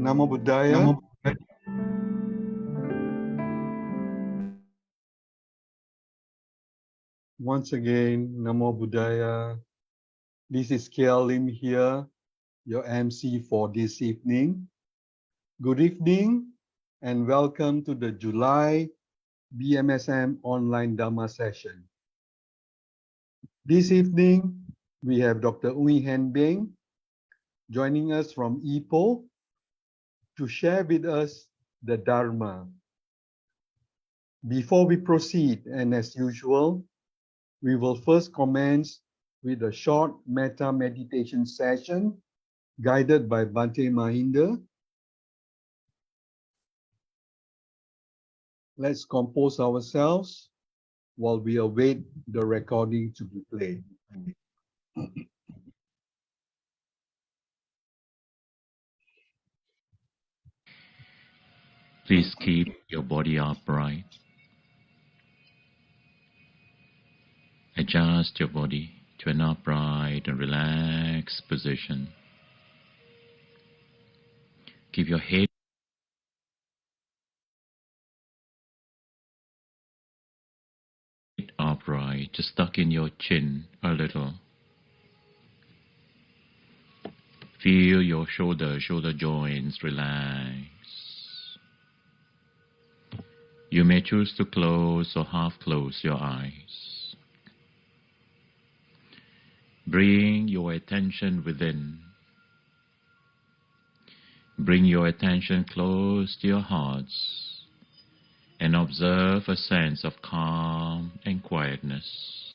Namo Buddhaya. Once again, Namo Buddhaya. This is KL Lim here, your MC for this evening. Good evening and welcome to the July BMSM online Dhamma session. This evening, we have Dr. Hean Beng joining us from Ipoh to share with us the Dharma. Before we proceed, and as usual, we will first commence with a short metta meditation session guided by Bhante Mahinda. Let's compose ourselves while we await the recording to be played. Please keep your body upright. Adjust your body to an upright and relaxed position. Keep your head upright, just tuck in your chin a little. Feel your shoulder joints relax. You may choose to close or half close your eyes. Bring your attention within. Bring your attention close to your hearts and observe a sense of calm and quietness.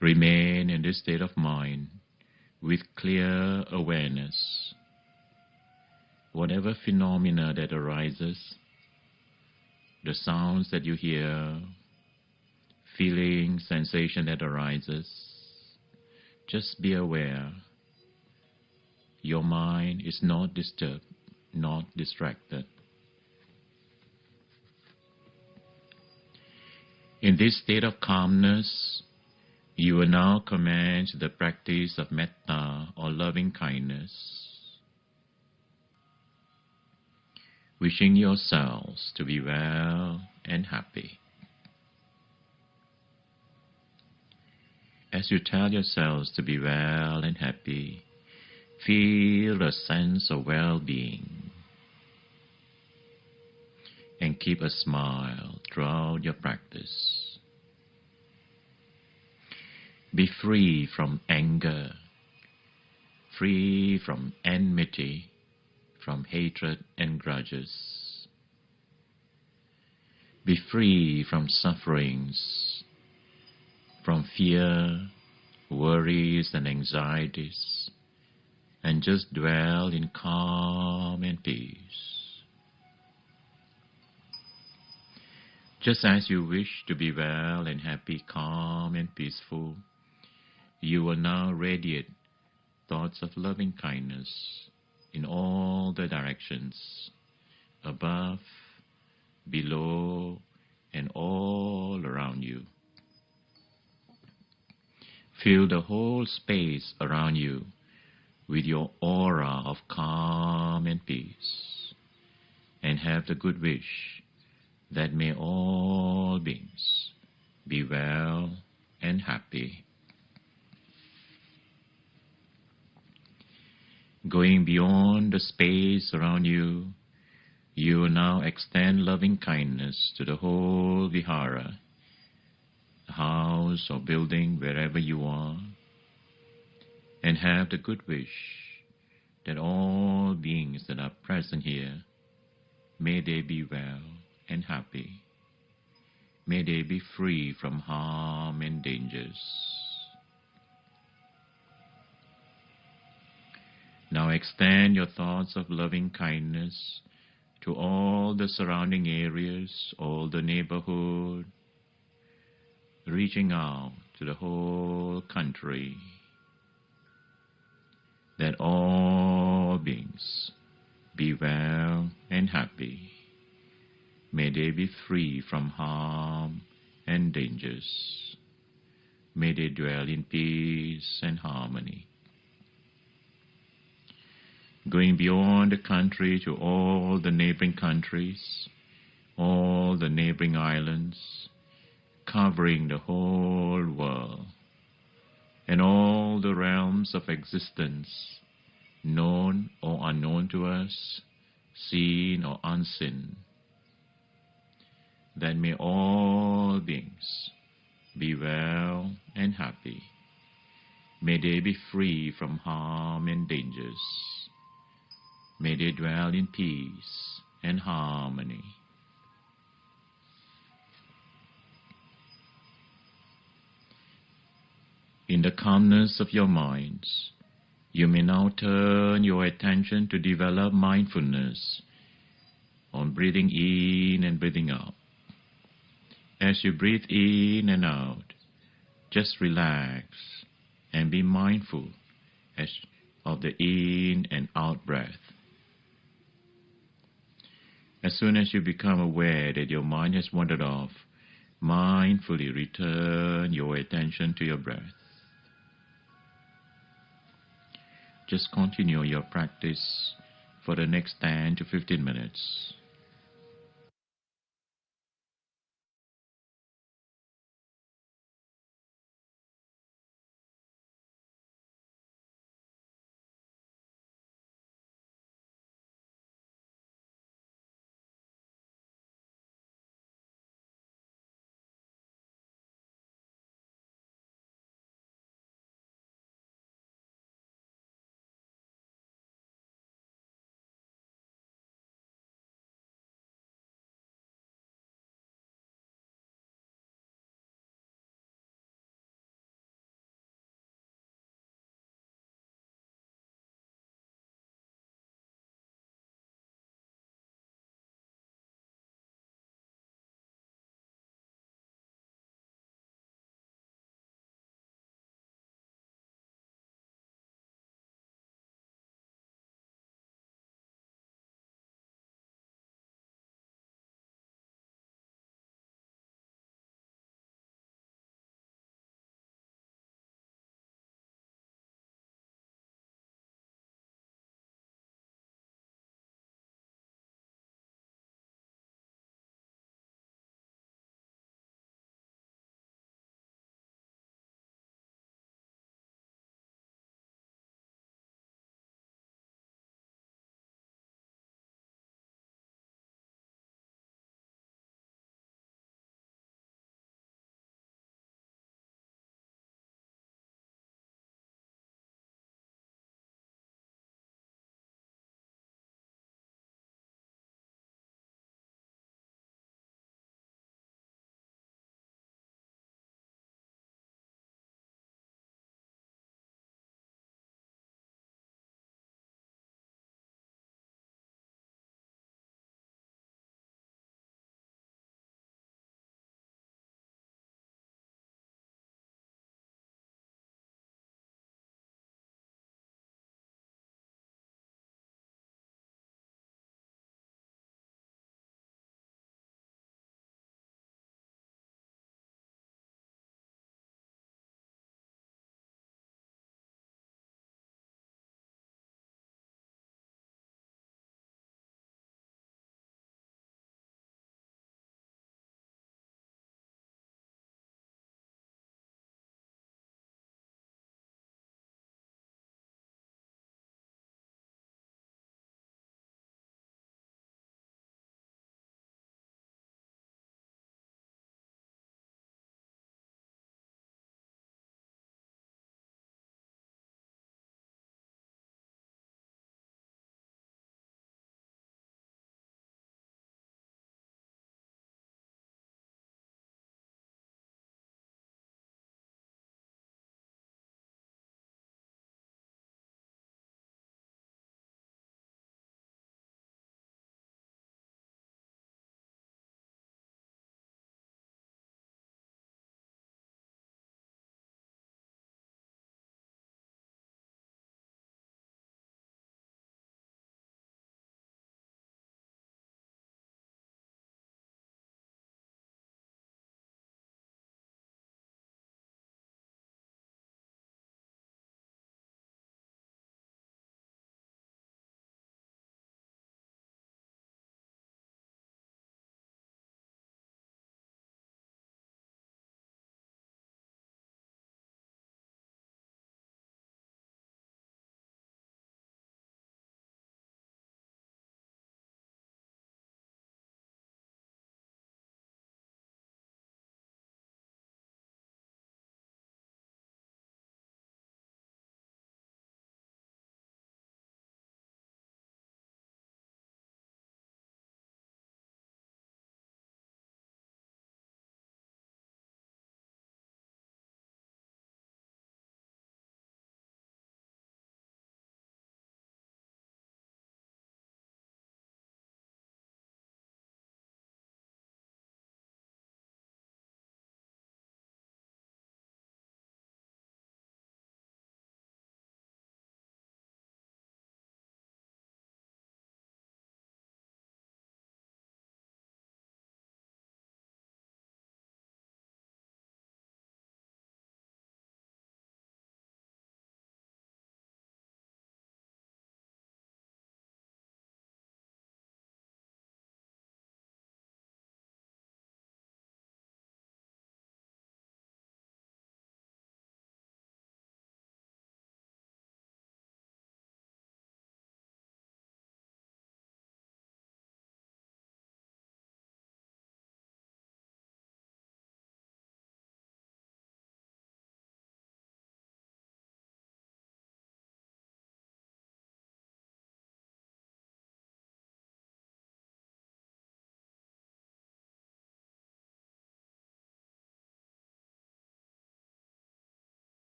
Remain in this state of mind with clear awareness. Whatever phenomena that arises, the sounds that you hear, feeling, sensation that arises, just be aware. Your mind is not disturbed, not distracted. In this state of calmness, you will now commence the practice of metta or loving kindness, wishing yourselves to be well and happy. As you tell yourselves to be well and happy, feel a sense of well-being and keep a smile throughout your practice. Be free from anger, free from enmity, from hatred and grudges. Be free from sufferings, from fear, worries and anxieties, and just dwell in calm and peace. Just as you wish to be well and happy, calm and peaceful, you will now radiate thoughts of loving kindness in all the directions, above, below, and all around you. Fill the whole space around you with your aura of calm and peace, and have the good wish that may all beings be well and happy. Going beyond the space around you, you will now extend loving kindness to the whole vihara, house or building, wherever you are, and have the good wish that all beings that are present here, may they be well and happy. May they be free from harm and dangers. Now extend your thoughts of loving kindness to all the surrounding areas, all the neighborhood, reaching out to the whole country, that all beings be well and happy. May they be free from harm and dangers. May they dwell in peace and harmony. Going beyond the country to all the neighboring countries, all the neighboring islands, covering the whole world, and all the realms of existence, known or unknown to us, seen or unseen, that may all beings be well and happy. May they be free from harm and dangers. May they dwell in peace and harmony. In the calmness of your minds, you may now turn your attention to develop mindfulness on breathing in and breathing out. As you breathe in and out, just relax and be mindful of the in and out breath. As soon as you become aware that your mind has wandered off, mindfully return your attention to your breath. Just continue your practice for the next 10 to 15 minutes.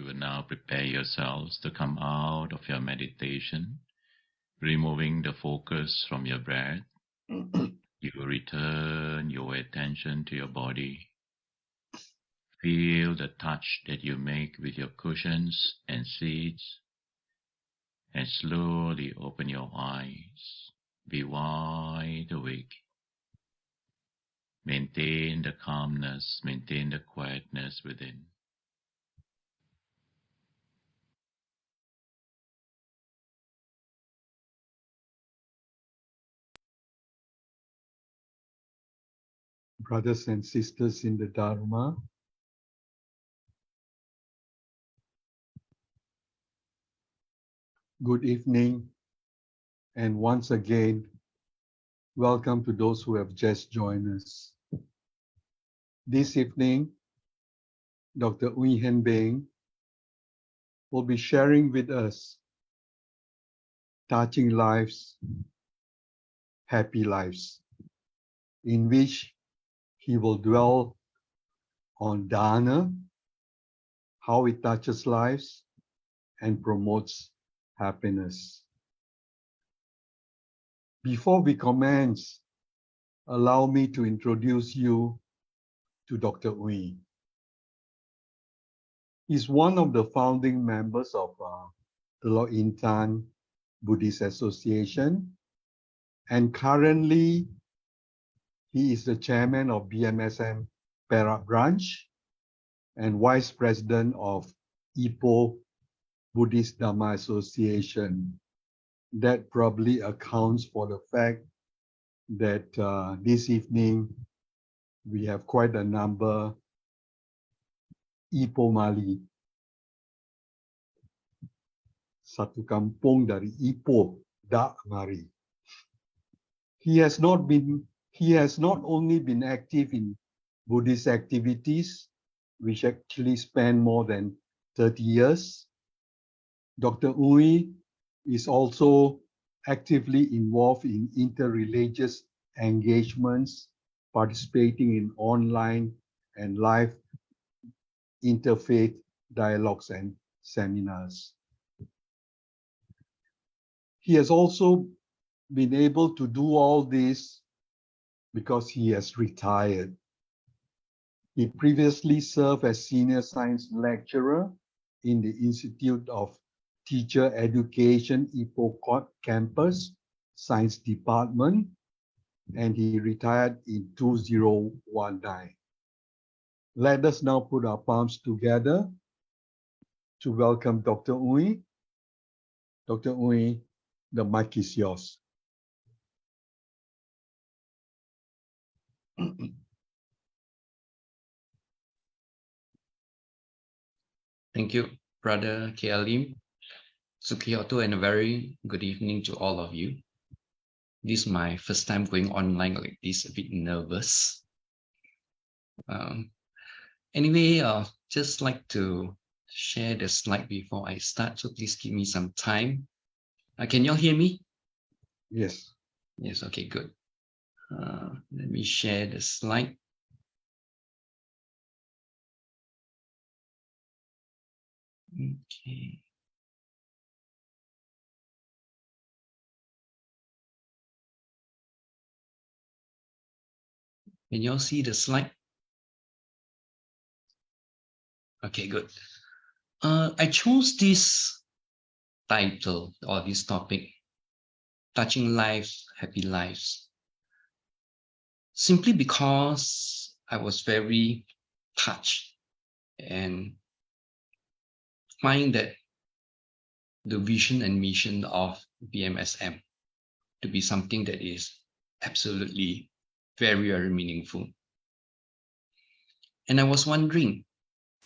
will now prepare yourselves to come out of your meditation, removing the focus from your breath. You will return your attention to your body. Feel the touch that you make with your cushions and seats, and slowly open your eyes. Be wide awake. Maintain the calmness, maintain the quietness within. Brothers and sisters in the Dharma, good evening, and once again, welcome to those who have just joined us. This evening, Dr. Hean Beng will be sharing with us Touching Lives, Happy Lives, in which he will dwell on dana, how it touches lives and promotes happiness. Before we commence, allow me to introduce you to Dr. Ui. He's one of the founding members of the Lo Intan Buddhist Association, and currently he is the chairman of BMSM Perak branch and vice president of Ipoh Buddhist Dhamma Association. That probably accounts for the fact that this evening we have quite a number Ipoh Mali. Satu kampung dari Ipoh dak mari. He has not only been active in Buddhist activities, which actually span more than 30 years. Dr. Ui is also actively involved in interreligious engagements, participating in online and live interfaith dialogues and seminars. He has also been able to do all this because he has retired. He previously served as senior science lecturer in the Institute of Teacher Education Ipoh campus, Science Department, and he retired in 2019. Let us now put our palms together to welcome Dr. Ui. Dr. Ui, the mic is yours. Thank you, Brother Kealim, Sukhiyoto, and a very good evening to all of you. This is my first time going online like this, a bit nervous. Anyway, just like to share the slide before I start, so please give me some time. Can you all hear me? Yes. Yes, okay, good. Let me share the slide. Okay. Can you all see the slide? Okay, good. I chose this title or this topic, Touching Lives, Happy Lives, simply because I was very touched and find that the vision and mission of BMSM to be something that is absolutely very, very meaningful. And I was wondering,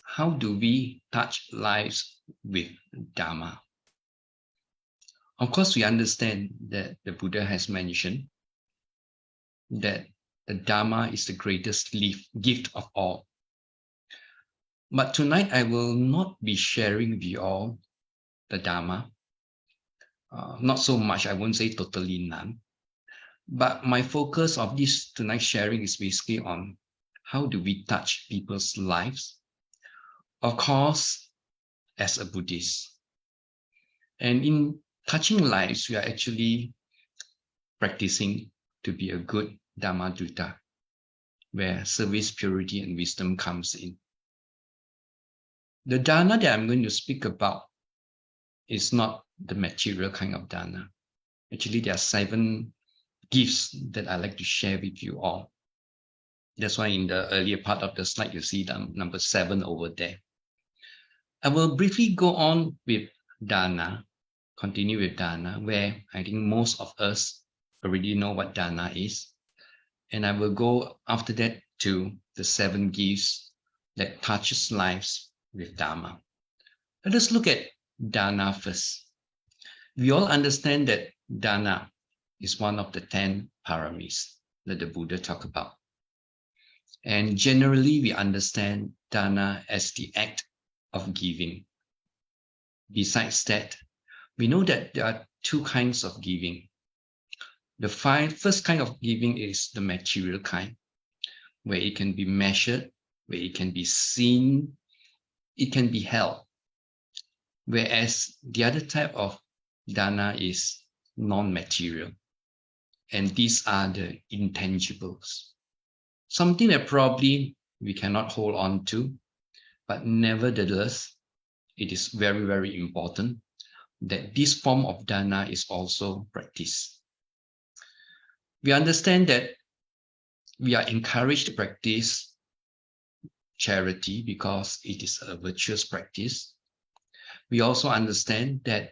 how do we touch lives with Dhamma? Of course, we understand that the Buddha has mentioned that the Dhamma is the greatest gift of all. But tonight, I will not be sharing with you all the Dhamma. Not so much, I won't say totally none. But my focus of this tonight's sharing is basically on how do we touch people's lives. Of course, as a Buddhist. And in touching lives, we are actually practicing to be a good Dhamma Dutta, where service, purity, and wisdom comes in. The dana that I'm going to speak about is not the material kind of dana. Actually, there are 7 gifts that I like to share with you all. That's why in the earlier part of the slide, you see number 7 over there. I will briefly go on with dana, continue with dana, where I think most of us already know what dana is. And I will go after that to the 7 gifts that touches lives with Dhamma. Let us look at dana first. We all understand that dana is one of the 10 paramis that the Buddha talked about. And generally, we understand dana as the act of giving. Besides that, we know that there are 2 kinds of giving. The first kind of giving is the material kind, where it can be measured, where it can be seen, it can be held. Whereas the other type of dana is non-material. And these are the intangibles. Something that probably we cannot hold on to, but nevertheless, it is very, very important that this form of dana is also practiced. We understand that we are encouraged to practice charity because it is a virtuous practice. We also understand that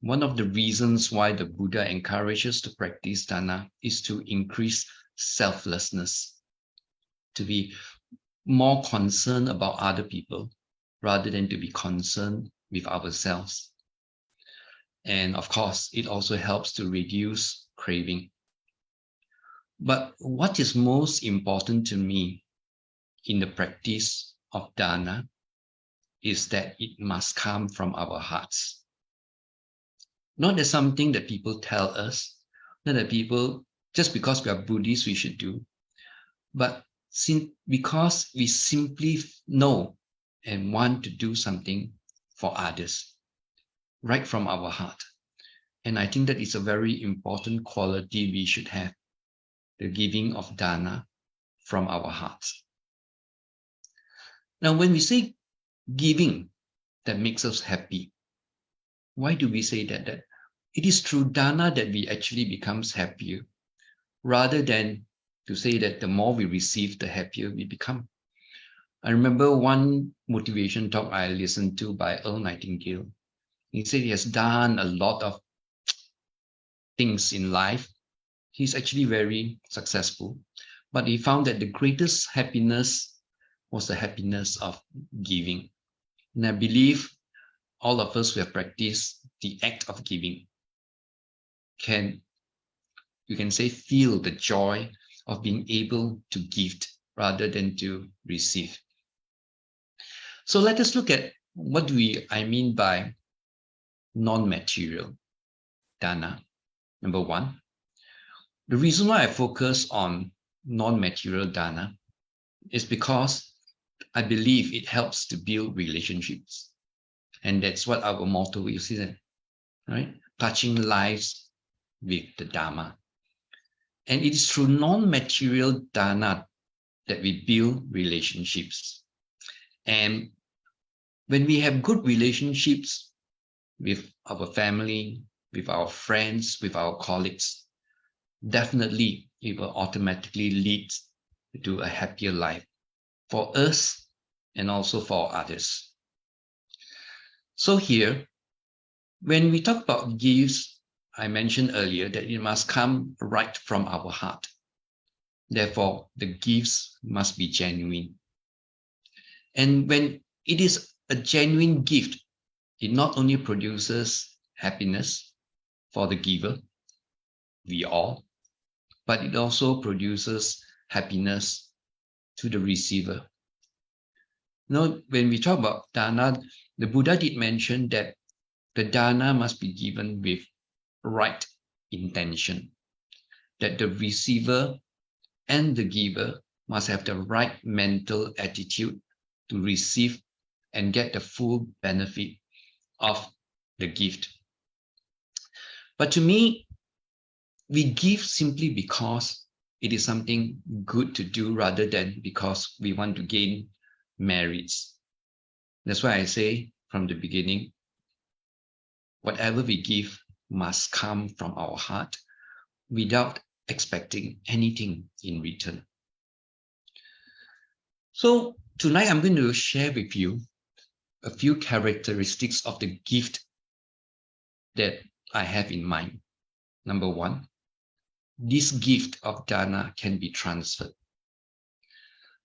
one of the reasons why the Buddha encourages to practice dana is to increase selflessness, to be more concerned about other people rather than to be concerned with ourselves. And of course, it also helps to reduce craving. But what is most important to me in the practice of dana is that it must come from our hearts. Not as something that people tell us, not that people, just because we are Buddhists, we should do, but because we simply know and want to do something for others, right from our heart. And I think that is a very important quality we should have, the giving of dana from our hearts. Now, when we say giving that makes us happy, why do we say that? That it is through dana that we actually becomes happier, rather than to say that the more we receive, the happier we become. I remember one motivation talk I listened to by Earl Nightingale. He said he has done a lot of things in life. He's actually very successful, but he found that the greatest happiness was the happiness of giving. And I believe all of us who have practiced the act of giving you can say, feel the joy of being able to give rather than to receive. So let us look at what I mean by non-material dana. Number 1, the reason why I focus on non-material dana is because I believe it helps to build relationships. And that's what our motto is, isn't it? Right? Touching lives with the Dhamma. And it is through non-material dana that we build relationships. And when we have good relationships with our family, with our friends, with our colleagues, definitely it will automatically lead to a happier life for us and also for others. So here, when we talk about gifts, I mentioned earlier that it must come right from our heart. Therefore, the gifts must be genuine. And when it is a genuine gift, it not only produces happiness for the giver, we all, but it also produces happiness to the receiver. Now, when we talk about dana, the Buddha did mention that the dana must be given with right intention, that the receiver and the giver must have the right mental attitude to receive and get the full benefit of the gift. But to me, we give simply because it is something good to do rather than because we want to gain merits. That's why I say from the beginning, whatever we give must come from our heart without expecting anything in return. So tonight I'm going to share with you a few characteristics of the gift that I have in mind. Number one, this gift of dana can be transferred.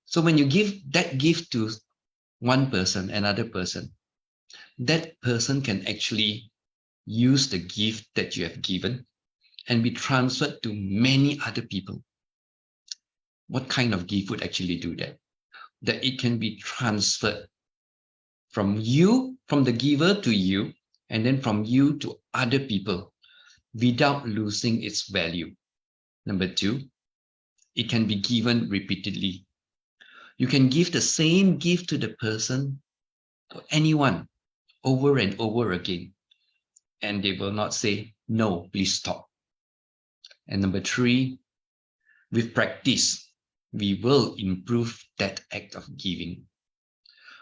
So when you give that gift to one person, another person, that person can actually use the gift that you have given and be transferred to many other people. What kind of gift would actually do that? That it can be transferred from you, from the giver to you, and then from you to other people without losing its value. Number two, it can be given repeatedly. You can give the same gift to the person, to anyone, over and over again, and they will not say, no, please stop. And number three, with practice, we will improve that act of giving.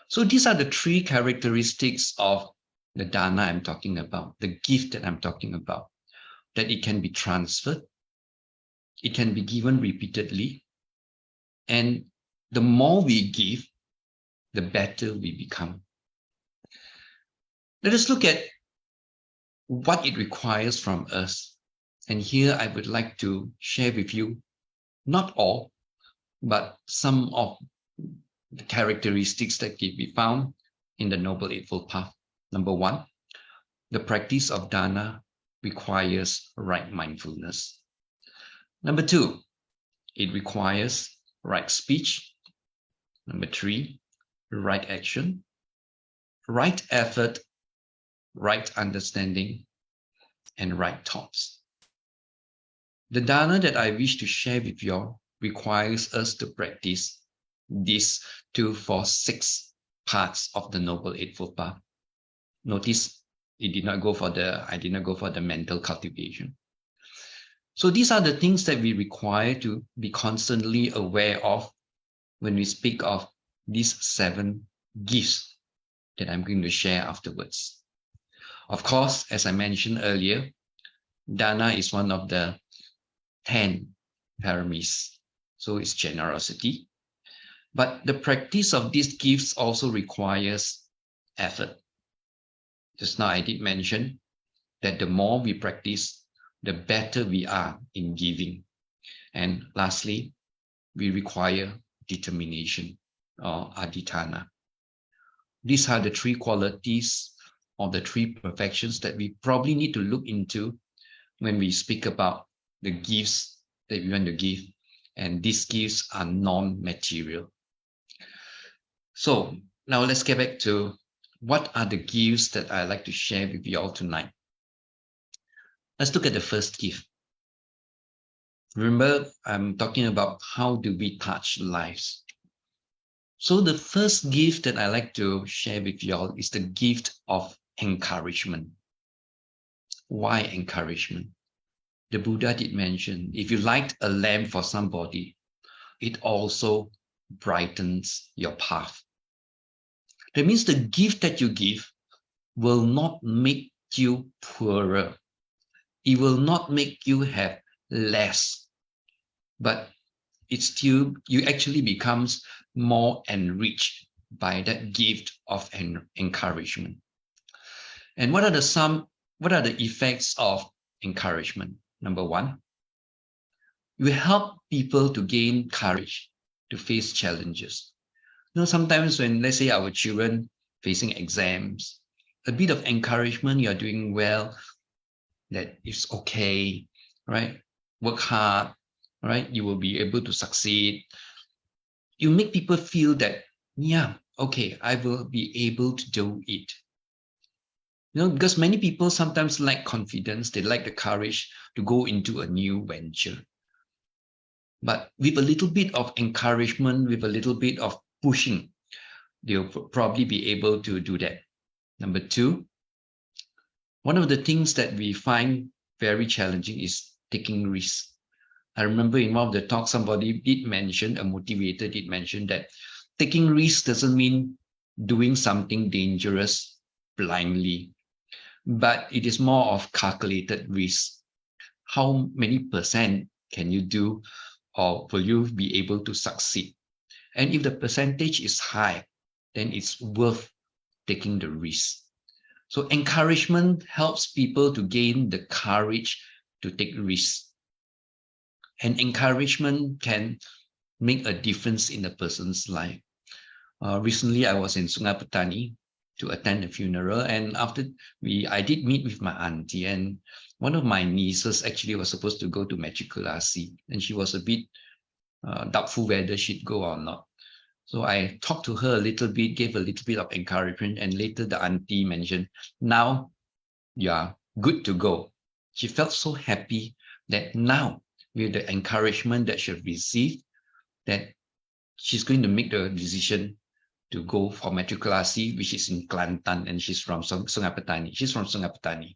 So these are the three characteristics of the dana I'm talking about, the gift that I'm talking about, that it can be transferred, it can be given repeatedly, and the more we give, the better we become. Let us look at what it requires from us. And here I would like to share with you, not all, but some of the characteristics that can be found in the Noble Eightfold Path. Number one, the practice of dana requires right mindfulness. Number two, it requires right speech. Number three, right action, right effort, right understanding, and right thoughts. The dana that I wish to share with you all requires us to practice these 2, 4, 6 parts of the Noble Eightfold Path. Notice I did not go for the mental cultivation. So these are the things that we require to be constantly aware of when we speak of these 7 gifts that I'm going to share afterwards. Of course, as I mentioned earlier, dana is one of the 10 paramis. So it's generosity. But the practice of these gifts also requires effort. Just now I did mention that the more we practice, the better we are in giving. And lastly, we require determination or adhitthana. These are the 3 qualities or the 3 perfections that we probably need to look into when we speak about the gifts that we want to give. And these gifts are non-material. So now let's get back to what are the gifts that I'd like to share with you all tonight. Let's look at the first gift. Remember, I'm talking about how do we touch lives. So the first gift that I like to share with you all is the gift of encouragement. Why encouragement? The Buddha did mention, if you light a lamp for somebody, it also brightens your path. That means the gift that you give will not make you poorer. It will not make you have less, but you actually becomes more enriched by that gift of encouragement. And what are the effects of encouragement? Number one, you help people to gain courage to face challenges. You know, sometimes when, let's say, our children facing exams, a bit of encouragement, you're doing well, that it's okay, right? Work hard, right? You will be able to succeed. You make people feel that, yeah, okay, I will be able to do it. You know, because many people sometimes lack confidence, they lack the courage to go into a new venture. But with a little bit of encouragement, with a little bit of pushing, they'll probably be able to do that. Number two, One of the things that we find very challenging is taking risks. I remember in one of the talks, somebody did mention, a motivator did mention that taking risks doesn't mean doing something dangerous blindly, but it is more of calculated risk. How many percent can you do, or will you be able to succeed? And if the percentage is high, then it's worth taking the risk. So encouragement helps people to gain the courage to take risks. And encouragement can make a difference in a person's life. Recently, I was in Sungai Petani to attend a funeral, and after I did meet with my auntie, and one of my nieces actually was supposed to go to matriculasi, and she was a bit doubtful whether she'd go or not. So I talked to her a little bit, gave a little bit of encouragement, and later the auntie mentioned, now you are good to go. She felt so happy that now, with the encouragement that she received, that she's going to make the decision to go for matriculasi, which is in Kelantan, and she's from Sungai Petani. She's from Sungai Petani.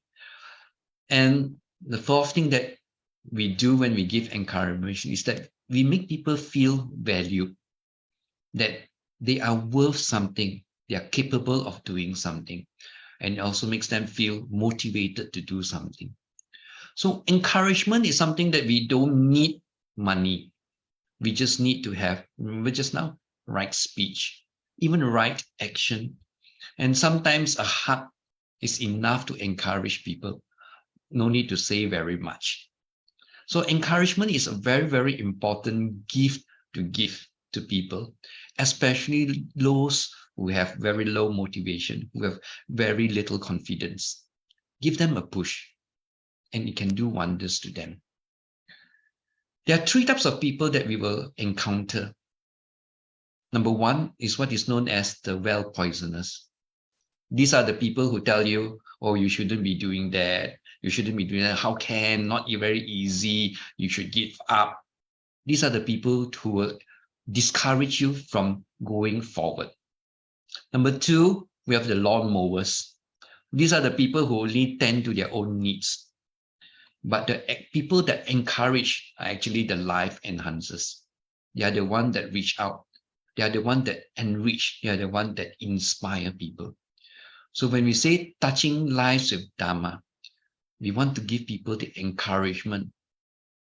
And the fourth thing that we do when we give encouragement is that we make people feel valued, that they are worth something, they are capable of doing something, and it also makes them feel motivated to do something. So encouragement is something that we don't need money. We just need to have, remember just now, right speech, even right action. And sometimes a hug is enough to encourage people. No need to say very much. So encouragement is a very, very important gift to give to people, especially those who have very low motivation, who have very little confidence. Give them a push, and it can do wonders to them. There are three types of people that we will encounter. Number one is what is known as the well poisoners. These are the people who tell you, oh, you shouldn't be doing that. You shouldn't be doing that. How can? Not very easy. You should give up. These are the people who will discourage you from going forward. Number two, we have the lawn mowers. These are the people who only tend to their own needs. But the people that encourage are actually the life enhancers. They are the one that reach out. They are the one that enrich. They are the one that inspire people. So when we say touching lives with Dhamma, we want to give people the encouragement,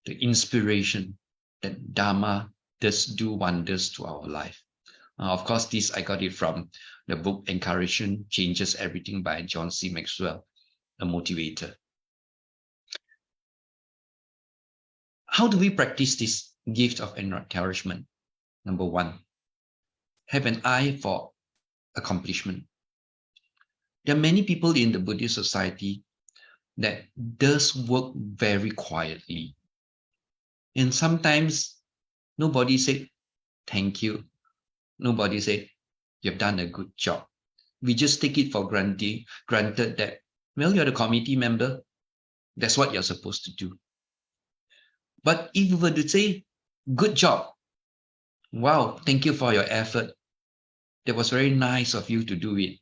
the inspiration that Dhamma does do wonders to our life. Of course, this I got it from the book Encouragement Changes Everything by John C. Maxwell, a motivator. How do we practice this gift of encouragement? Number one, have an eye for accomplishment. There are many people in the Buddhist society that does work very quietly. And sometimes nobody say, thank you. Nobody say, you've done a good job. We just take it for granted that, well, you're the committee member. That's what you're supposed to do. But if you were to say, good job. Wow, thank you for your effort. That was very nice of you to do it.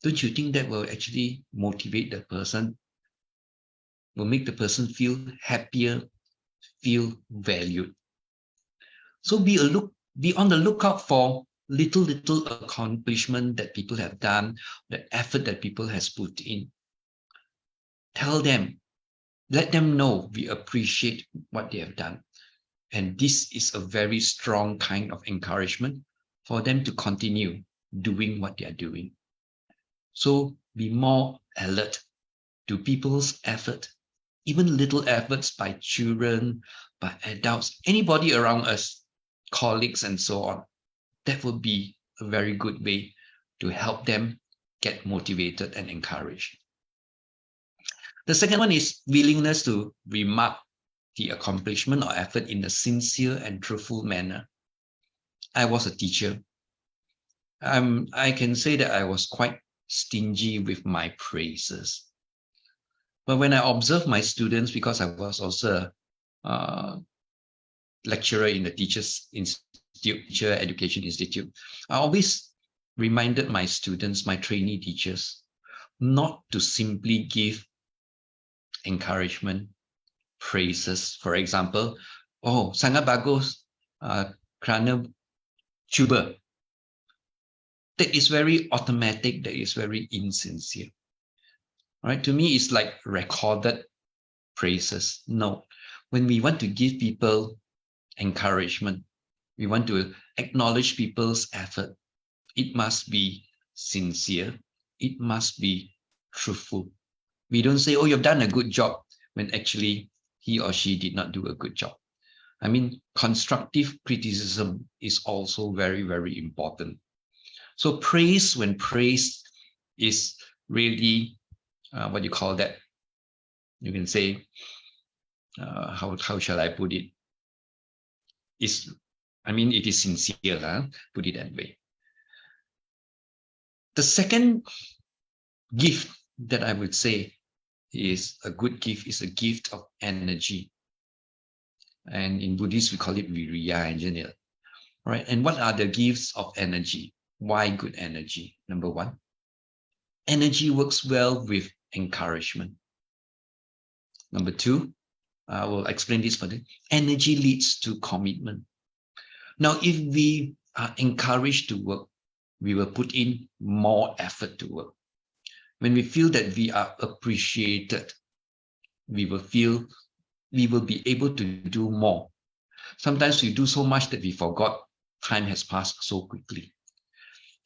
Don't you think that will actually motivate the person? Will make the person feel happier, feel valued. So be on the lookout for little accomplishment that people have done, the effort that people has put in. Tell them, let them know we appreciate what they have done. And this is a very strong kind of encouragement for them to continue doing what they are doing. So be more alert to people's effort, even little efforts by children, by adults, anybody around us, colleagues, and so on. That would be a very good way to help them get motivated and encouraged. The second one is willingness to remark the accomplishment or effort in a sincere and truthful manner. I was a teacher. I can say that I was quite stingy with my praises. But when I observed my students, because I was also a lecturer in the Teacher Education Institute, I always reminded my students, my trainee teachers, not to simply give encouragement, praises. For example, oh, sangat bagus kerana cuba. That is very automatic, that is very insincere. Right? To me, it's like recorded praises. No. When we want to give people encouragement, we want to acknowledge people's effort, it must be sincere, it must be truthful. We don't say, oh, you've done a good job, when actually he or she did not do a good job. I mean, constructive criticism is also very, very important. So praise, when praise is really, what you call that? You can say, how shall I put it? It is sincere, put it that way. The second gift that I would say is a good gift is a gift of energy. And in Buddhist, we call it viriya engineer. Right? And what are the gifts of energy? Why good energy? Number one, energy works well with encouragement. Number two, I will explain this further. Energy leads to commitment. Now, if we are encouraged to work, we will put in more effort to work. When we feel that we are appreciated, we will be able to do more. Sometimes we do so much that we forgot time has passed so quickly.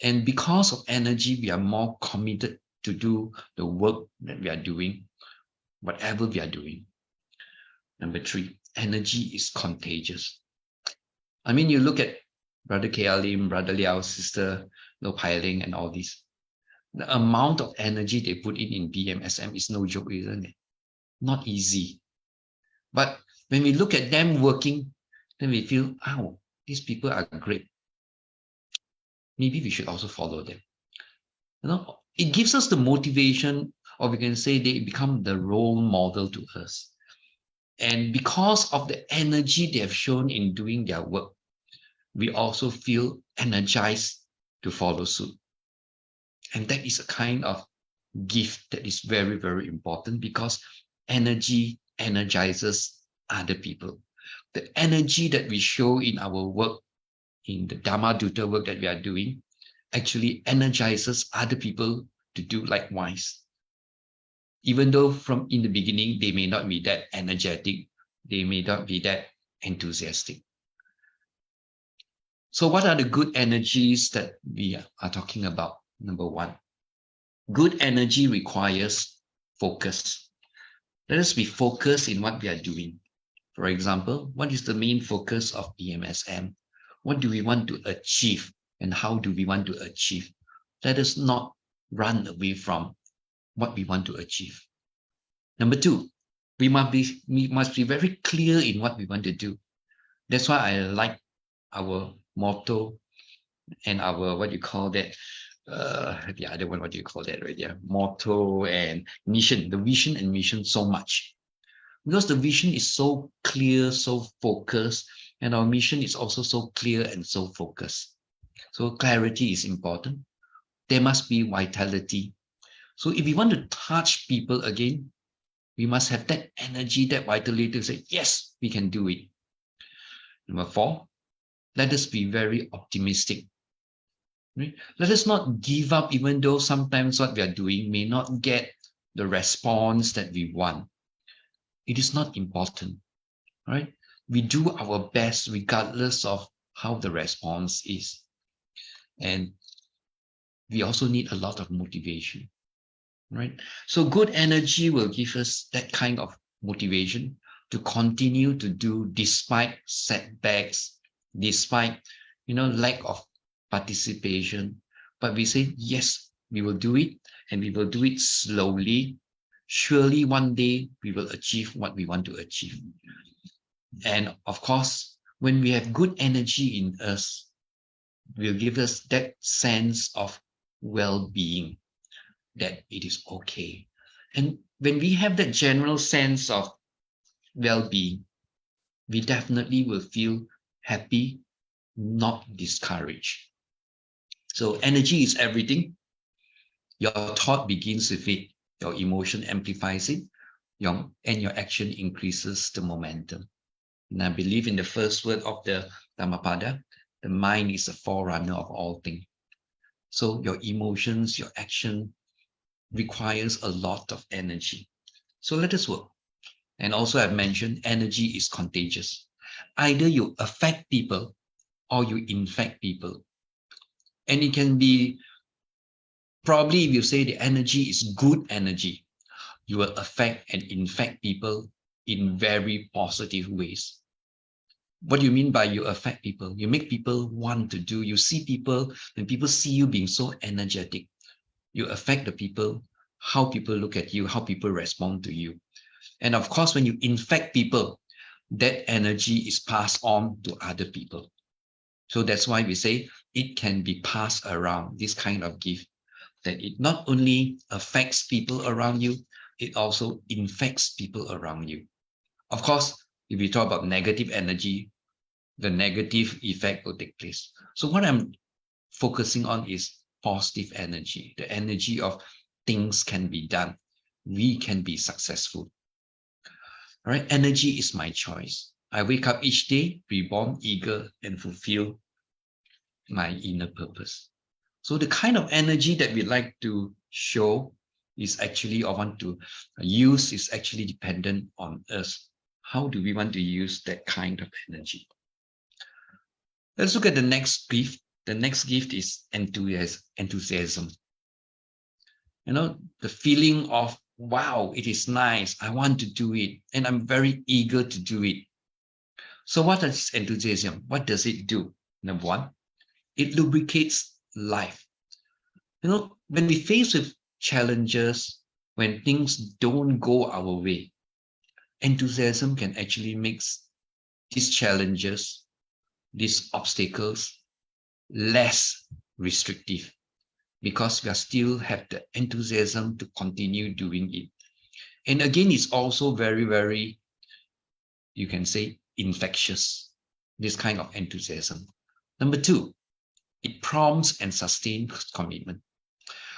And because of energy, we are more committed to do the work that we are doing, whatever we are doing. Number three, energy is contagious. I mean, you look at Brother K.L. Lim, Brother Liao's sister, Lo Pai Ling, and all these. The amount of energy they put in BMSM is no joke, isn't it? Not easy. But when we look at them working, then we feel, oh, these people are great. Maybe we should also follow them. You know, it gives us the motivation, or we can say they become the role model to us. And because of the energy they have shown in doing their work, we also feel energized to follow suit. And that is a kind of gift that is very, very important, because energy energizes other people. The energy that we show in our work, in the Dhamma Dutta work that we are doing, actually energizes other people to do likewise. Even though from in the beginning, they may not be that energetic, they may not be that enthusiastic. So what are the good energies that we are talking about? Number one, good energy requires focus. Let us be focused in what we are doing. For example, what is the main focus of BMSM? What do we want to achieve, and how do we want to achieve? Let us not run away from what we want to achieve. Number two, we must be very clear in what we want to do. That's why I like our motto and our, what you call that, the other one, what do you call that, right? Yeah, motto and mission, the vision and mission so much. Because the vision is so clear, so focused, and our mission is also so clear and so focused. So clarity is important. There must be vitality. So if we want to touch people again, we must have that energy, that vitality to say, yes, we can do it. Number four, let us be very optimistic. Right? Let us not give up, even though sometimes what we are doing may not get the response that we want. It is not important, right? We do our best regardless of how the response is. And we also need a lot of motivation, right? So good energy will give us that kind of motivation to continue to do despite setbacks, despite, lack of participation. But we say, yes, we will do it, and we will do it slowly. Surely one day we will achieve what we want to achieve. And of course, when we have good energy in us, will give us that sense of well-being, that it is okay. And when we have that general sense of well-being, we definitely will feel happy, not discouraged. So energy is everything. Your thought begins with it, your emotion amplifies it, and your action increases the momentum. And I believe in the first word of the Dhammapada, the mind is the forerunner of all things. So your emotions, your action requires a lot of energy. So let us work. And also I've mentioned energy is contagious. Either you affect people or you infect people. And it can be, probably if you say the energy is good energy, you will affect and infect people in very positive ways. What do you mean by you affect people? You make people want to do, you see people, when people see you being so energetic, you affect the people, how people look at you, how people respond to you. And of course, when you infect people, that energy is passed on to other people. So that's why we say it can be passed around, this kind of gift, that it not only affects people around you, it also infects people around you. Of course, if we talk about negative energy, the negative effect will take place. So what I'm focusing on is positive energy, the energy of things can be done. We can be successful. All right, energy is my choice. I wake up each day, reborn, eager, and fulfill my inner purpose. So the kind of energy that we like to show is actually, or want to use, is actually dependent on us. How do we want to use that kind of energy? Let's look at the next gift. The next gift is enthusiasm. You know, the feeling of, wow, it is nice. I want to do it. And I'm very eager to do it. So what is enthusiasm? What does it do? Number one, it lubricates life. You know, when we face with challenges, when things don't go our way, enthusiasm can actually make these challenges, these obstacles, less restrictive, because we still have the enthusiasm to continue doing it. And again, it's also very, very, you can say, infectious, this kind of enthusiasm. Number two, it prompts and sustains commitment.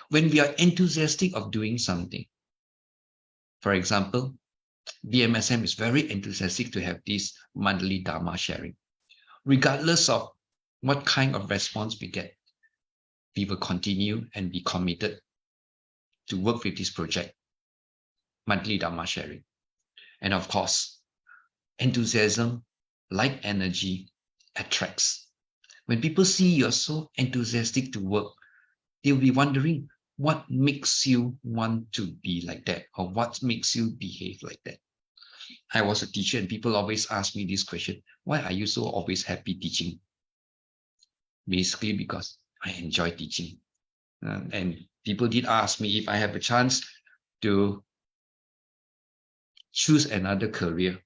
When we are enthusiastic of doing something, for example, BMSM is very enthusiastic to have this monthly Dhamma sharing. Regardless of what kind of response we get, we will continue and be committed to work with this project, monthly Dhamma sharing. And of course, enthusiasm, like energy, attracts. When people see you're so enthusiastic to work, they'll be wondering what makes you want to be like that, or what makes you behave like that. I was a teacher and people always ask me this question, why are you so always happy teaching? Basically because I enjoy teaching. And people did ask me if I have a chance to choose another career,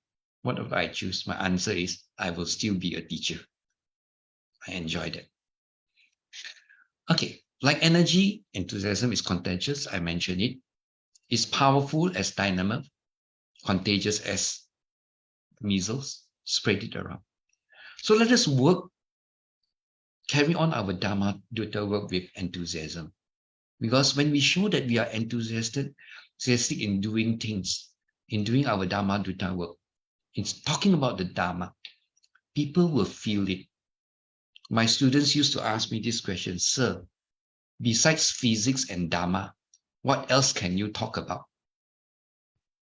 what would I choose? My answer is I will still be a teacher. I enjoy that. Okay, like energy, enthusiasm is contagious. I mentioned it. It's powerful as dynamo, contagious as measles, spread it around. So let us carry on our Dhamma Dutta work with enthusiasm. Because when we show that we are enthusiastic in doing things, in doing our Dhamma Dutta work, in talking about the Dhamma, people will feel it. My students used to ask me this question, sir, besides physics and Dhamma, what else can you talk about?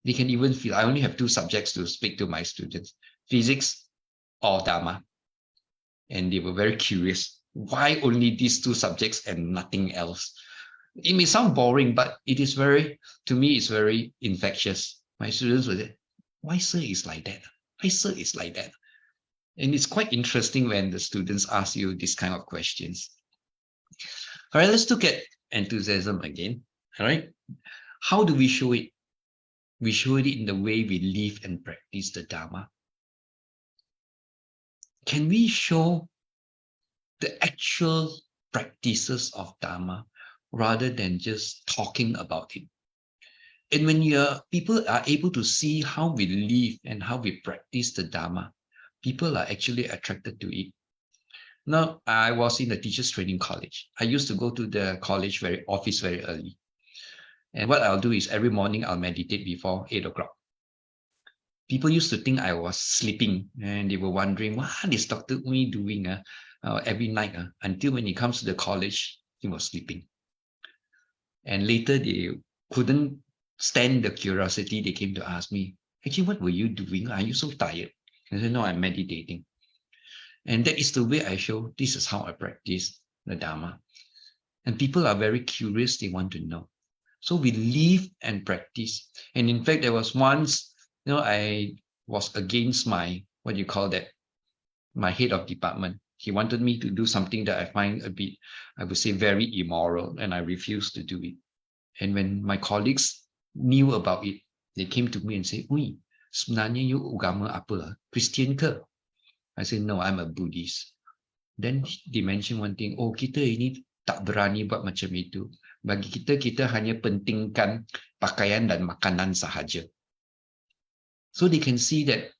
They can even feel, I only have two subjects to speak to my students, physics or Dhamma. And they were very curious, why only these two subjects and nothing else? It may sound boring, but it is very, to me, it's very infectious. My students would say, why sir is like that? Why sir is like that? And it's quite interesting when the students ask you this kind of questions. All right, let's look at enthusiasm again. All right, how do we show it? We show it in the way we live and practice the Dhamma. Can we show the actual practices of Dhamma rather than just talking about it? And when people are able to see how we live and how we practice the Dhamma, people are actually attracted to it. Now, I was in the teachers training college. I used to go to the college office very early. And what I'll do is every morning I'll meditate before 8 o'clock. People used to think I was sleeping, and they were wondering, what is Dr. Ui doing every night? Until when he comes to the college, he was sleeping. And later they couldn't stand the curiosity. They came to ask me, actually, what were you doing? Are you so tired? I said, no, I'm meditating. And that is the way I show this is how I practice the Dhamma. And people are very curious. They want to know. So we live and practice. And in fact, there was once, I was against my, my head of department. He wanted me to do something that I find a bit, I would say, very immoral, and I refused to do it. And when my colleagues knew about it, they came to me and said, Ui, sebenarnya you agama apa? Christian ke? I said, no, I'm a Buddhist. Then they mentioned one thing, oh, kita ini tak berani buat macam itu. Bagi kita hanya pentingkan pakaian dan makanan sahaja. So they can see that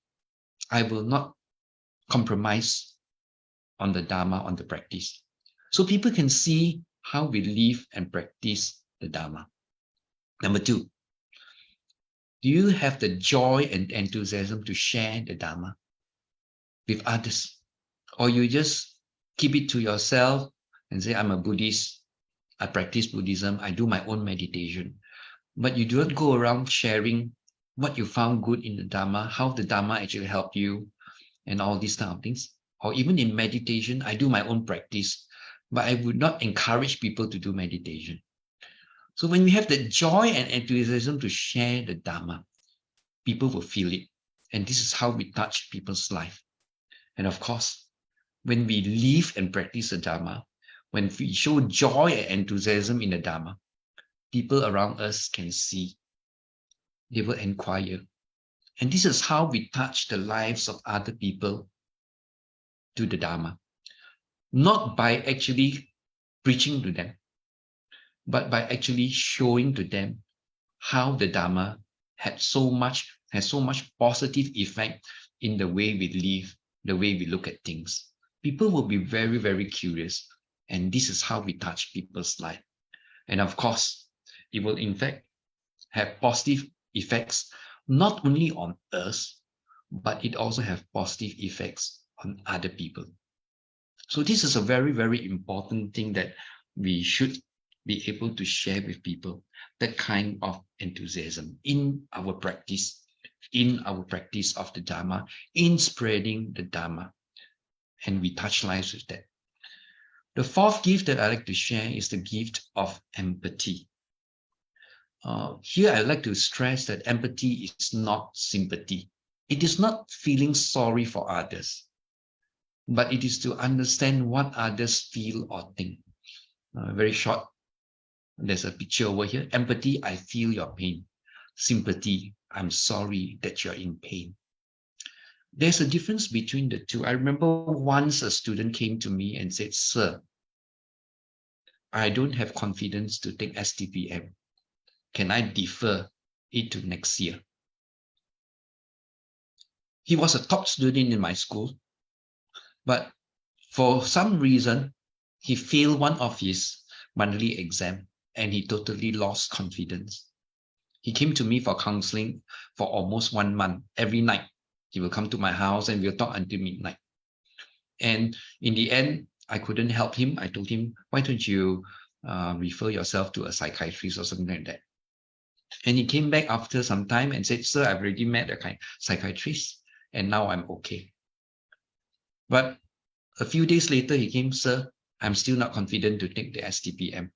I will not compromise on the Dhamma, on the practice. So people can see how we live and practice the Dhamma. Number 2, do you have the joy and enthusiasm to share the Dhamma with others? Or you just keep it to yourself and say, I'm a Buddhist, I practice Buddhism, I do my own meditation. But you do not go around sharing what you found good in the Dhamma, how the Dhamma actually helped you, and all these kind of things. Or even in meditation, I do my own practice, but I would not encourage people to do meditation. So when we have the joy and enthusiasm to share the Dhamma, people will feel it. And this is how we touch people's life. And of course, when we live and practice the Dhamma, when we show joy and enthusiasm in the Dhamma, people around us can see. They will inquire. And this is how we touch the lives of other people to the Dhamma. Not by actually preaching to them, but by actually showing to them how the Dhamma has so much positive effect in the way we live, the way we look at things. People will be very, very curious. And this is how we touch people's life. And of course, it will in fact have positive effects, not only on us, but it also have positive effects on other people. So this is a very, very important thing that we should be able to share with people, that kind of enthusiasm in our practice of the Dhamma, in spreading the Dhamma. And we touch lives with that. The 4th gift that I like to share is the gift of empathy. Here I like to stress that empathy is not sympathy. It is not feeling sorry for others, but it is to understand what others feel or think. Very short. There's a picture over here. Empathy, I feel your pain. Sympathy, I'm sorry that you're in pain. There's a difference between the two. I remember once a student came to me and said, Sir, I don't have confidence to take STPM. Can I defer it to next year? He was a top student in my school, but for some reason, he failed one of his monthly exam and he totally lost confidence. He came to me for counseling for almost 1 month. Every night, he will come to my house and we'll talk until midnight. And in the end, I couldn't help him. I told him, why don't you refer yourself to a psychiatrist or something like that? And he came back after some time and said, Sir, I've already met a psychiatrist and now I'm okay. But a few days later, he came, Sir, I'm still not confident to take the STPM.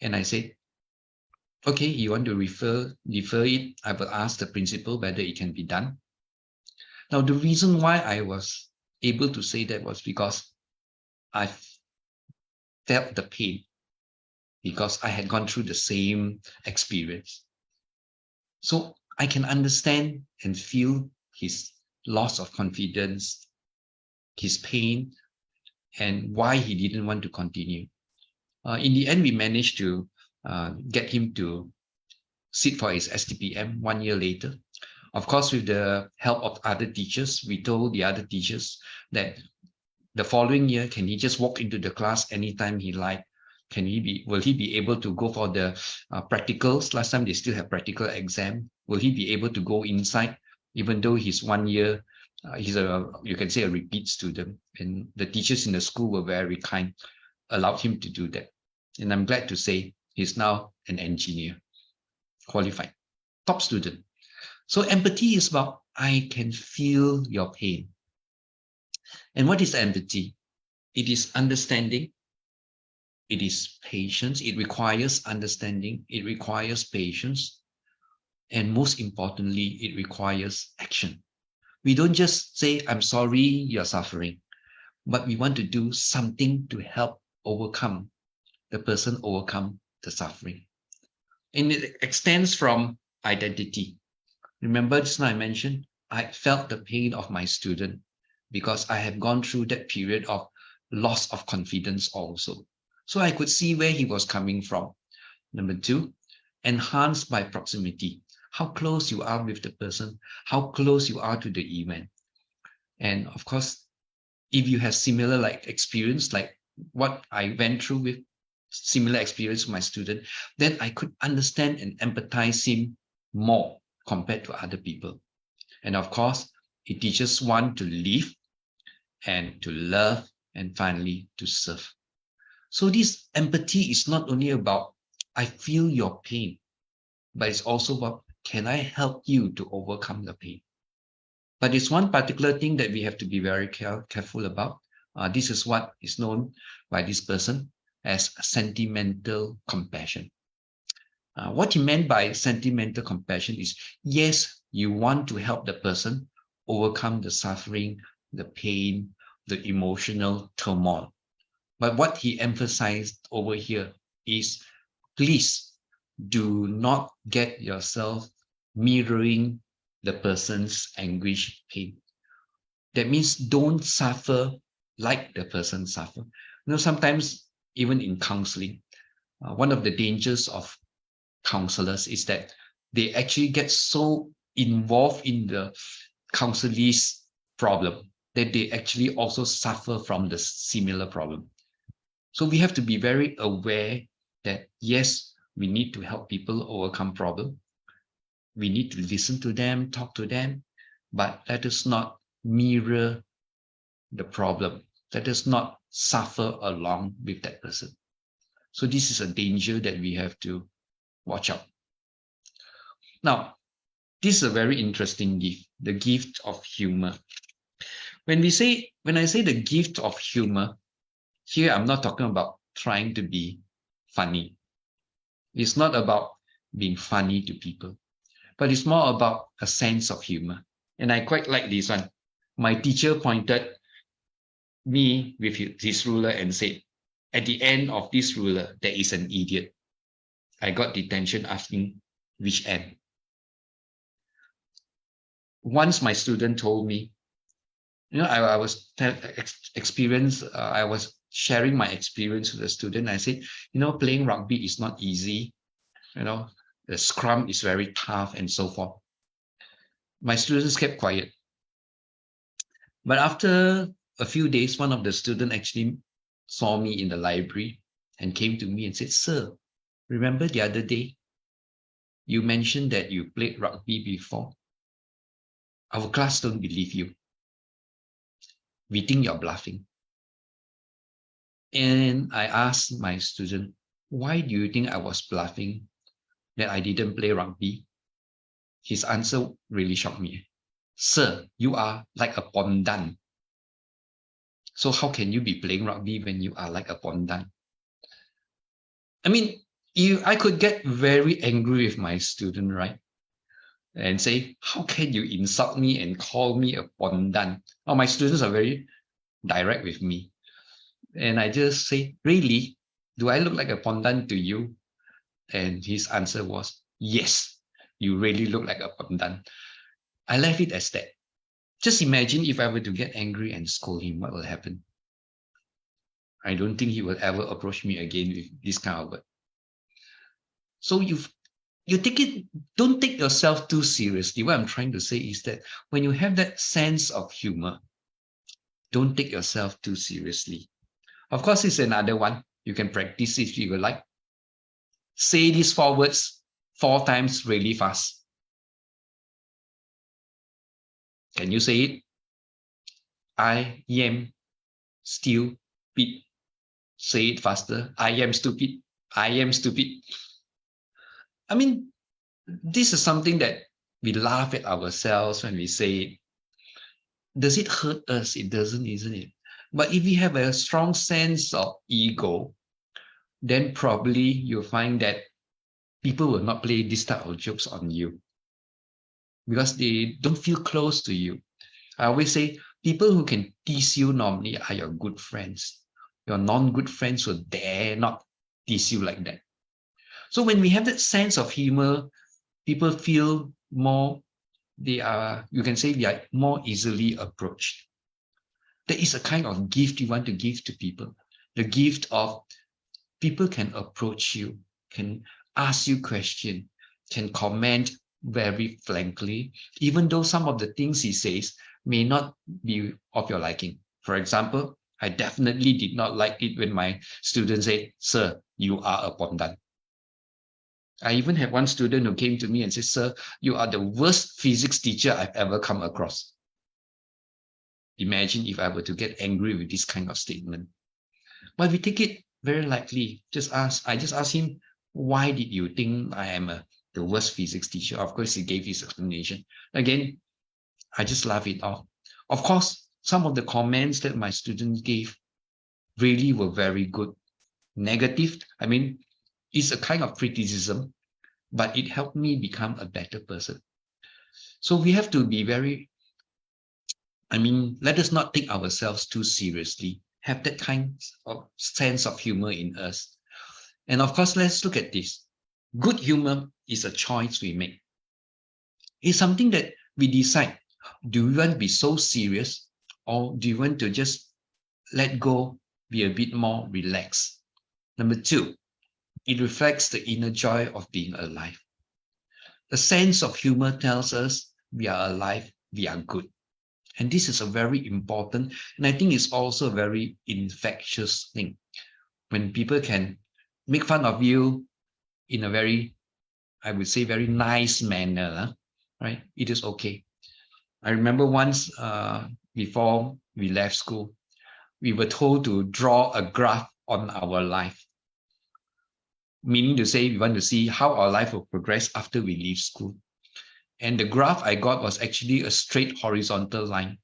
And I said, okay, you want to defer it? I will ask the principal whether it can be done. Now, the reason why I was able to say that was because I felt the pain, because I had gone through the same experience. So I can understand and feel his loss of confidence, his pain, and why he didn't want to continue. In the end, we managed to get him to sit for his STPM 1 year later. Of course, with the help of other teachers, we told the other teachers that the following year, can he just walk into the class anytime he like? Will he be able to go for the practicals? Last time they still have practical exam. Will he be able to go inside, even though he's 1 year? He's you can say a repeat student, and the teachers in the school were very kind, allowed him to do that. And I'm glad to say he's now an engineer, qualified, top student. So empathy is about, I can feel your pain. And what is empathy? It is understanding. It is patience. It requires understanding. It requires patience. And most importantly, it requires action. We don't just say, I'm sorry you're suffering, but we want to do something to help overcome the person, overcome the suffering. And it extends from identity. Remember just now I mentioned, I felt the pain of my student because I have gone through that period of loss of confidence also. So I could see where he was coming from. Number two, enhanced by proximity. How close you are with the person, how close you are to the event. And of course, if you have similar like experience, like what I went through with similar experience with my student, then I could understand and empathize him more compared to other people. And of course, it teaches one to live and to love and finally to serve. So this empathy is not only about, I feel your pain, but it's also about, can I help you to overcome the pain? But it's one particular thing that we have to be very careful about. This is what is known by this person as sentimental compassion. What he meant by sentimental compassion is, yes, you want to help the person overcome the suffering, the pain, the emotional turmoil. But what he emphasized over here is, please do not get yourself mirroring the person's anguish, pain. That means don't suffer like the person suffer. You know, sometimes even in counseling, one of the dangers of counselors is that they actually get so involved in the counselee's problem that they actually also suffer from the similar problem. So we have to be very aware that, yes, we need to help people overcome problem. We need to listen to them, talk to them, but let us not mirror the problem. Let us not suffer along with that person. So this is a danger that we have to watch out. Now, this is a very interesting gift, the gift of humor. When I say the gift of humor, here I'm not talking about trying to be funny. It's not about being funny to people, but it's more about a sense of humor. And I quite like this one. My teacher pointed me with his ruler and said, at the end of this ruler, there is an idiot. I got detention asking which end. Once my student told me, I was sharing my experience with the student. I said, playing rugby is not easy. The scrum is very tough and so forth. My students kept quiet. But after a few days, one of the students actually saw me in the library and came to me and said, "Sir, remember the other day you mentioned that you played rugby before? Our class don't believe you. We think you're bluffing." And I asked my student, "Why do you think I was bluffing that I didn't play rugby?" His answer really shocked me. "Sir, you are like a pondan. So how can you be playing rugby when you are like a pondan?" I mean, I could get very angry with my student, right? And say, "How can you insult me and call me a pondan?" Oh, my students are very direct with me. And I just say, "Really? Do I look like a pondan to you?" And his answer was, "Yes, you really look like a pondan." I left it as that. Just imagine if I were to get angry and scold him, what will happen? I don't think he will ever approach me again with this kind of word. So don't take yourself too seriously. What I'm trying to say is that when you have that sense of humor, don't take yourself too seriously. Of course, it's another one. You can practice if you would like. Say these 4 words 4 times really fast. Can you say it? I am stupid. Say it faster. I am stupid. I am stupid. I mean, this is something that we laugh at ourselves when we say it. Does it hurt us? It doesn't, isn't it? But if we have a strong sense of ego, then probably you'll find that people will not play this type of jokes on you because they don't feel close to you. I always say people who can tease you normally are your good friends. Your non-good friends will dare not tease you like that. So when we have that sense of humor, people feel more, you can say they are more easily approached. There is a kind of gift you want to give to people. The gift of people can approach you, can ask you questions, can comment very frankly, even though some of the things he says may not be of your liking. For example, I definitely did not like it when my students said, "Sir, you are a pondan." I even had one student who came to me and said, "Sir, you are the worst physics teacher I've ever come across." Imagine if I were to get angry with this kind of statement. But we take it very lightly. I just asked him, "Why did you think I am the worst physics teacher?" Of course, he gave his explanation. Again, I just laugh it off. Of course, some of the comments that my students gave really were very good. Negative, I mean, it's a kind of criticism, but it helped me become a better person. So we have to be let us not take ourselves too seriously. Have that kind of sense of humor in us. And of course, let's look at this. Good humor is a choice we make. It's something that we decide. Do we want to be so serious, or do you want to just let go, be a bit more relaxed? Number 2, it reflects the inner joy of being alive. The sense of humor tells us we are alive, we are good. And this is a very important, and I think it's also a very infectious thing. When people can make fun of you in a very, I would say, very nice manner, right? It is okay. I remember once before we left school, we were told to draw a graph on our life, meaning to say we want to see how our life will progress after we leave school. And the graph I got was actually a straight horizontal line.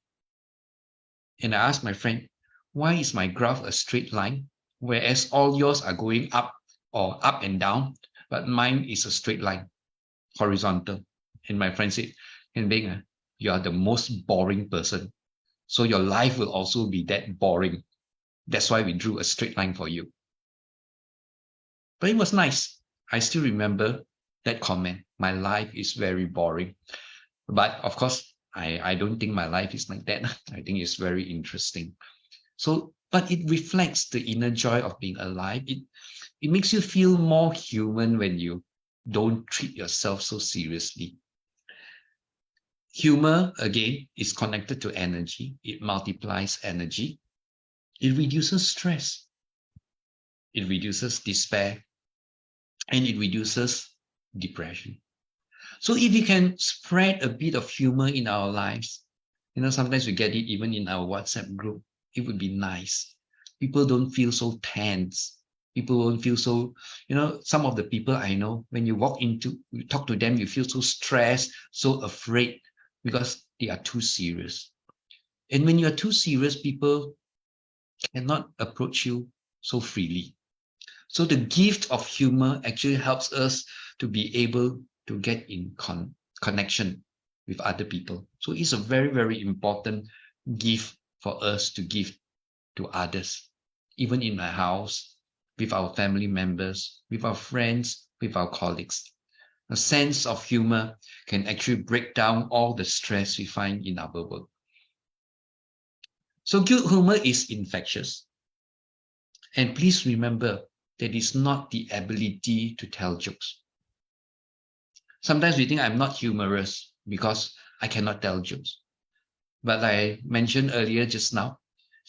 And I asked my friend, "Why is my graph a straight line, whereas all yours are going up or up and down, but mine is a straight line, horizontal?" And my friend said, "Beng, you are the most boring person. So your life will also be that boring. That's why we drew a straight line for you." But it was nice. I still remember that comment. My life is very boring. But of course, I don't think my life is like that. I think it's very interesting. So, but it reflects the inner joy of being alive. It makes you feel more human when you don't treat yourself so seriously. Humor, again, is connected to energy. It multiplies energy. It reduces stress. It reduces despair. And it reduces depression. So if we can spread a bit of humor in our lives, sometimes we get it even in our WhatsApp group, it would be nice. People don't feel so tense. People won't feel so, some of the people I know, when you talk to them, you feel so stressed, so afraid because they are too serious. And when you're too serious, people cannot approach you so freely. So the gift of humor actually helps us to be able to get in connection with other people. So it's a very, very important gift for us to give to others, even in my house, with our family members, with our friends, with our colleagues. A sense of humor can actually break down all the stress we find in our work. So good humor is infectious. And please remember that it's not the ability to tell jokes. Sometimes we think I'm not humorous because I cannot tell jokes. But I mentioned earlier just now,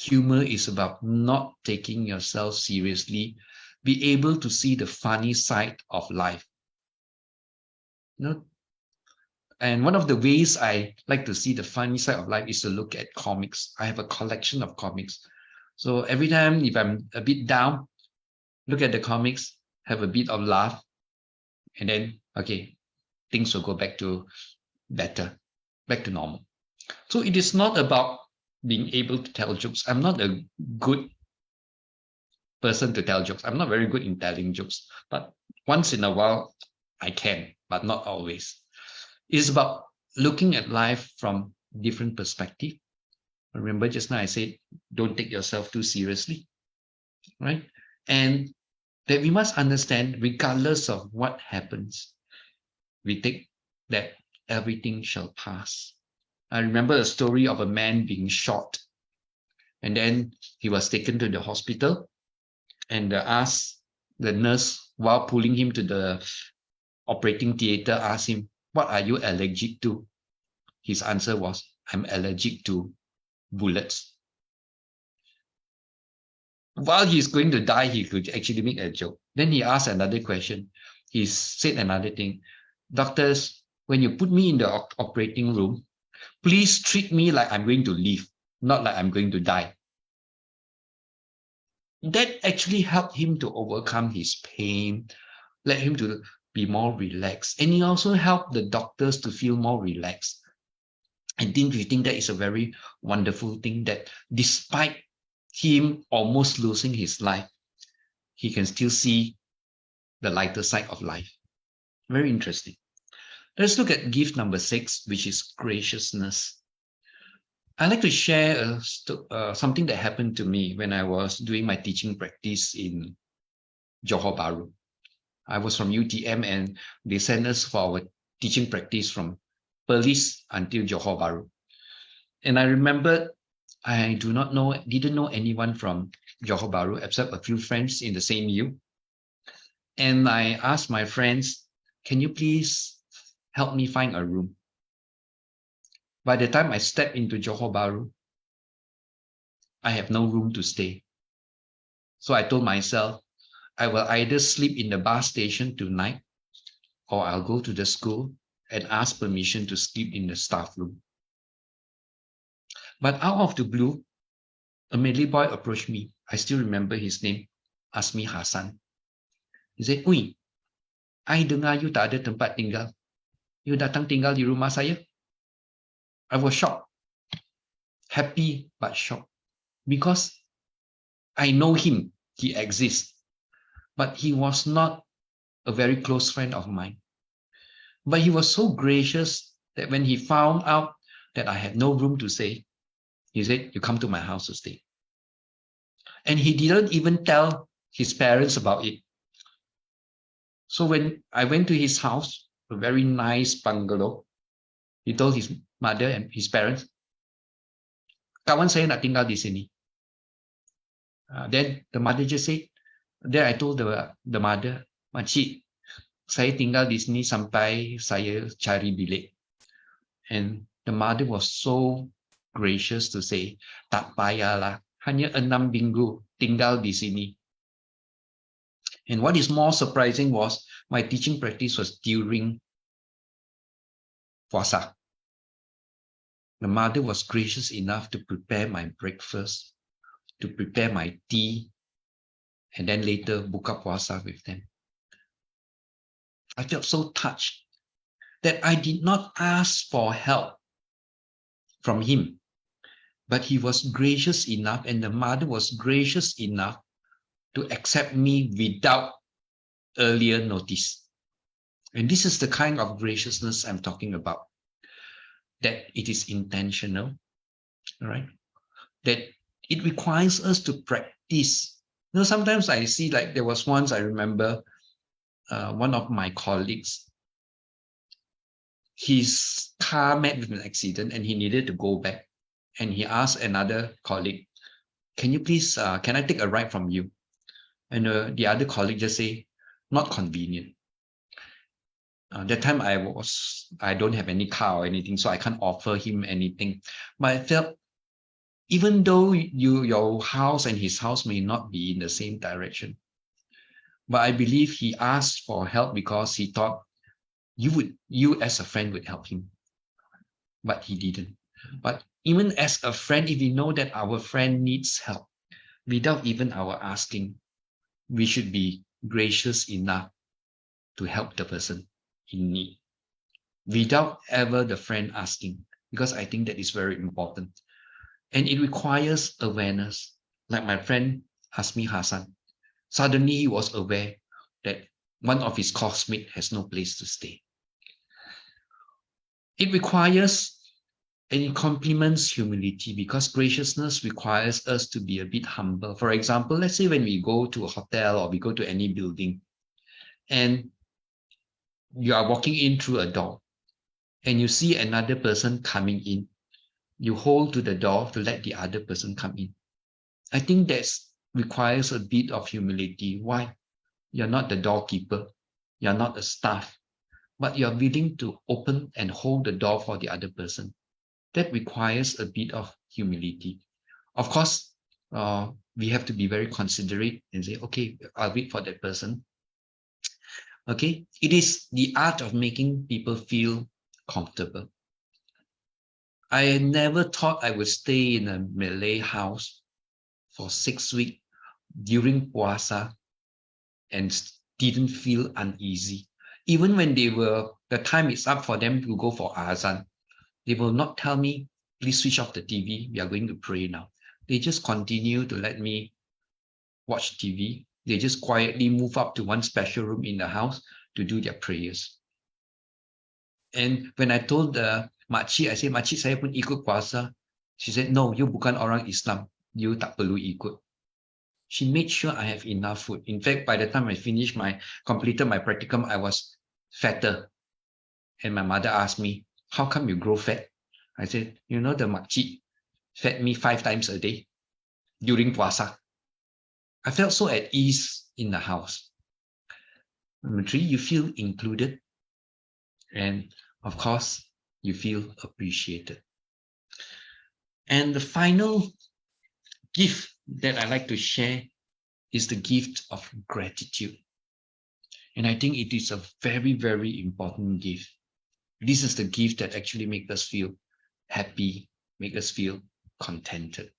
Humor is about not taking yourself seriously, be able to see the funny side of life. You know, and one of the ways I like to see the funny side of life is to look at comics. I have a collection of comics. So every time if I'm a bit down, look at the comics, have a bit of laugh, and then, okay, things will go back to better, back to normal. So it is not about being able to tell jokes. I'm not a good person to tell jokes. I'm not very good in telling jokes, but once in a while I can, but not always. It's about looking at life from different perspective. Remember just now I said, don't take yourself too seriously, right? And that we must understand, regardless of what happens, we take that everything shall pass. I remember a story of a man being shot, and then he was taken to the hospital, and the nurse, while pulling him to the operating theater, asked him, "What are you allergic to?" His answer was, "I'm allergic to bullets." While he's going to die, he could actually make a joke. Then he asked another question. He said another thing. "Doctors, when you put me in the operating room, please treat me like I'm going to live, not like I'm going to die." That actually helped him to overcome his pain, led him to be more relaxed. And he also helped the doctors to feel more relaxed. I think we think that is a very wonderful thing, that despite him almost losing his life, he can still see the lighter side of life. Very interesting. Let's look at gift number 6, which is graciousness. I like to share something that happened to me when I was doing my teaching practice in Johor Bahru. I was from UTM, and they sent us for our teaching practice from Perlis until Johor Bahru. And I remember I didn't know anyone from Johor Bahru except a few friends in the same U. And I asked my friends, "Can you please help me find a room?" By the time I stepped into Johor Bahru, I have no room to stay. So I told myself, I will either sleep in the bus station tonight, or I'll go to the school and ask permission to sleep in the staff room. But out of the blue, a Malay boy approached me. I still remember his name, Asmi Hassan. He said, "Ui, I dengar you tak ada tempat tinggal. You datang tinggal di rumah saya?" I was shocked, happy but shocked, because I know him, he exists, but he was not a very close friend of mine. But he was so gracious that when he found out that I had no room to stay, he said, "You come to my house to stay." And he didn't even tell his parents about it. So when I went to his house, a very nice bungalow, he told his mother and his parents, "Kawan saya nak tinggal di sini." Then the mother just said, then I told the mother, "Makcik, saya tinggal di sini sampai saya cari bilik." And the mother was so gracious to say, "Tak payahlah, hanya 6 minggu tinggal di sini." And what is more surprising was my teaching practice was during puasa. The mother was gracious enough to prepare my breakfast, to prepare my tea, and then later buka puasa with them. I felt so touched that I did not ask for help from him, but he was gracious enough, and the mother was gracious enough to accept me without earlier notice. And this is the kind of graciousness I'm talking about, that it is intentional, right? That it requires us to practice. You know, sometimes I see, like there was once I remember one of my colleagues, his car met with an accident and he needed to go back. And he asked another colleague, "Can you please, can I take a ride from you?" And the other colleague just say, "Not convenient." That time I don't have any car or anything, so I can't offer him anything. But I felt Even though your house and his house may not be in the same direction. But I believe he asked for help because he thought you as a friend would help him. But he didn't. But even as a friend, if we know that our friend needs help, without even our asking, we should be gracious enough to help the person in need, without ever the friend asking, because I think that is very important. And it requires awareness. Like my friend Hasmi Hassan, suddenly he was aware that one of his classmates has no place to stay. It requires and it complements humility, because graciousness requires us to be a bit humble. For example, let's say when we go to a hotel or we go to any building and you are walking in through a door and you see another person coming in, you hold to the door to let the other person come in. I think that requires a bit of humility. Why? You're not the doorkeeper, you're not a staff, but you're willing to open and hold the door for the other person. That requires a bit of humility. Of course, we have to be very considerate and say, okay, I'll wait for that person. Okay, it is the art of making people feel comfortable. I never thought I would stay in a Malay house for 6 weeks during Puasa and didn't feel uneasy. Even when the time is up for them to go for Azan, they will not tell me, please switch off the TV, we are going to pray now. They just continue to let me watch TV. They just quietly move up to one special room in the house to do their prayers. And when I told the makcik, I said, makcik saya pun ikut puasa. She said, no, you bukan orang Islam. You tak perlu ikut. She made sure I have enough food. In fact, by the time I completed my practicum, I was fatter. And my mother asked me, how come you grow fat? I said, the makcik fed me 5 times a day during puasa. I felt so at ease in the house. Number 3, you feel included. And of course, you feel appreciated. And the final gift that I like to share is the gift of gratitude. And I think it is a very, very important gift. This is the gift that actually makes us feel happy, make us feel contented.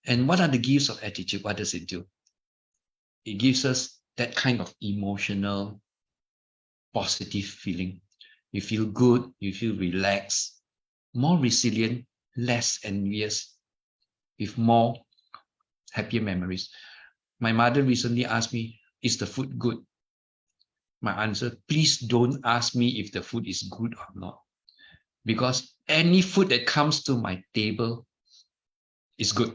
And what are the gifts of attitude? What does it do? It gives us that kind of emotional, positive feeling. You feel good, you feel relaxed, more resilient, less envious, with more happier memories. My mother recently asked me, is the food good? My answer, please don't ask me if the food is good or not. Because any food that comes to my table is good.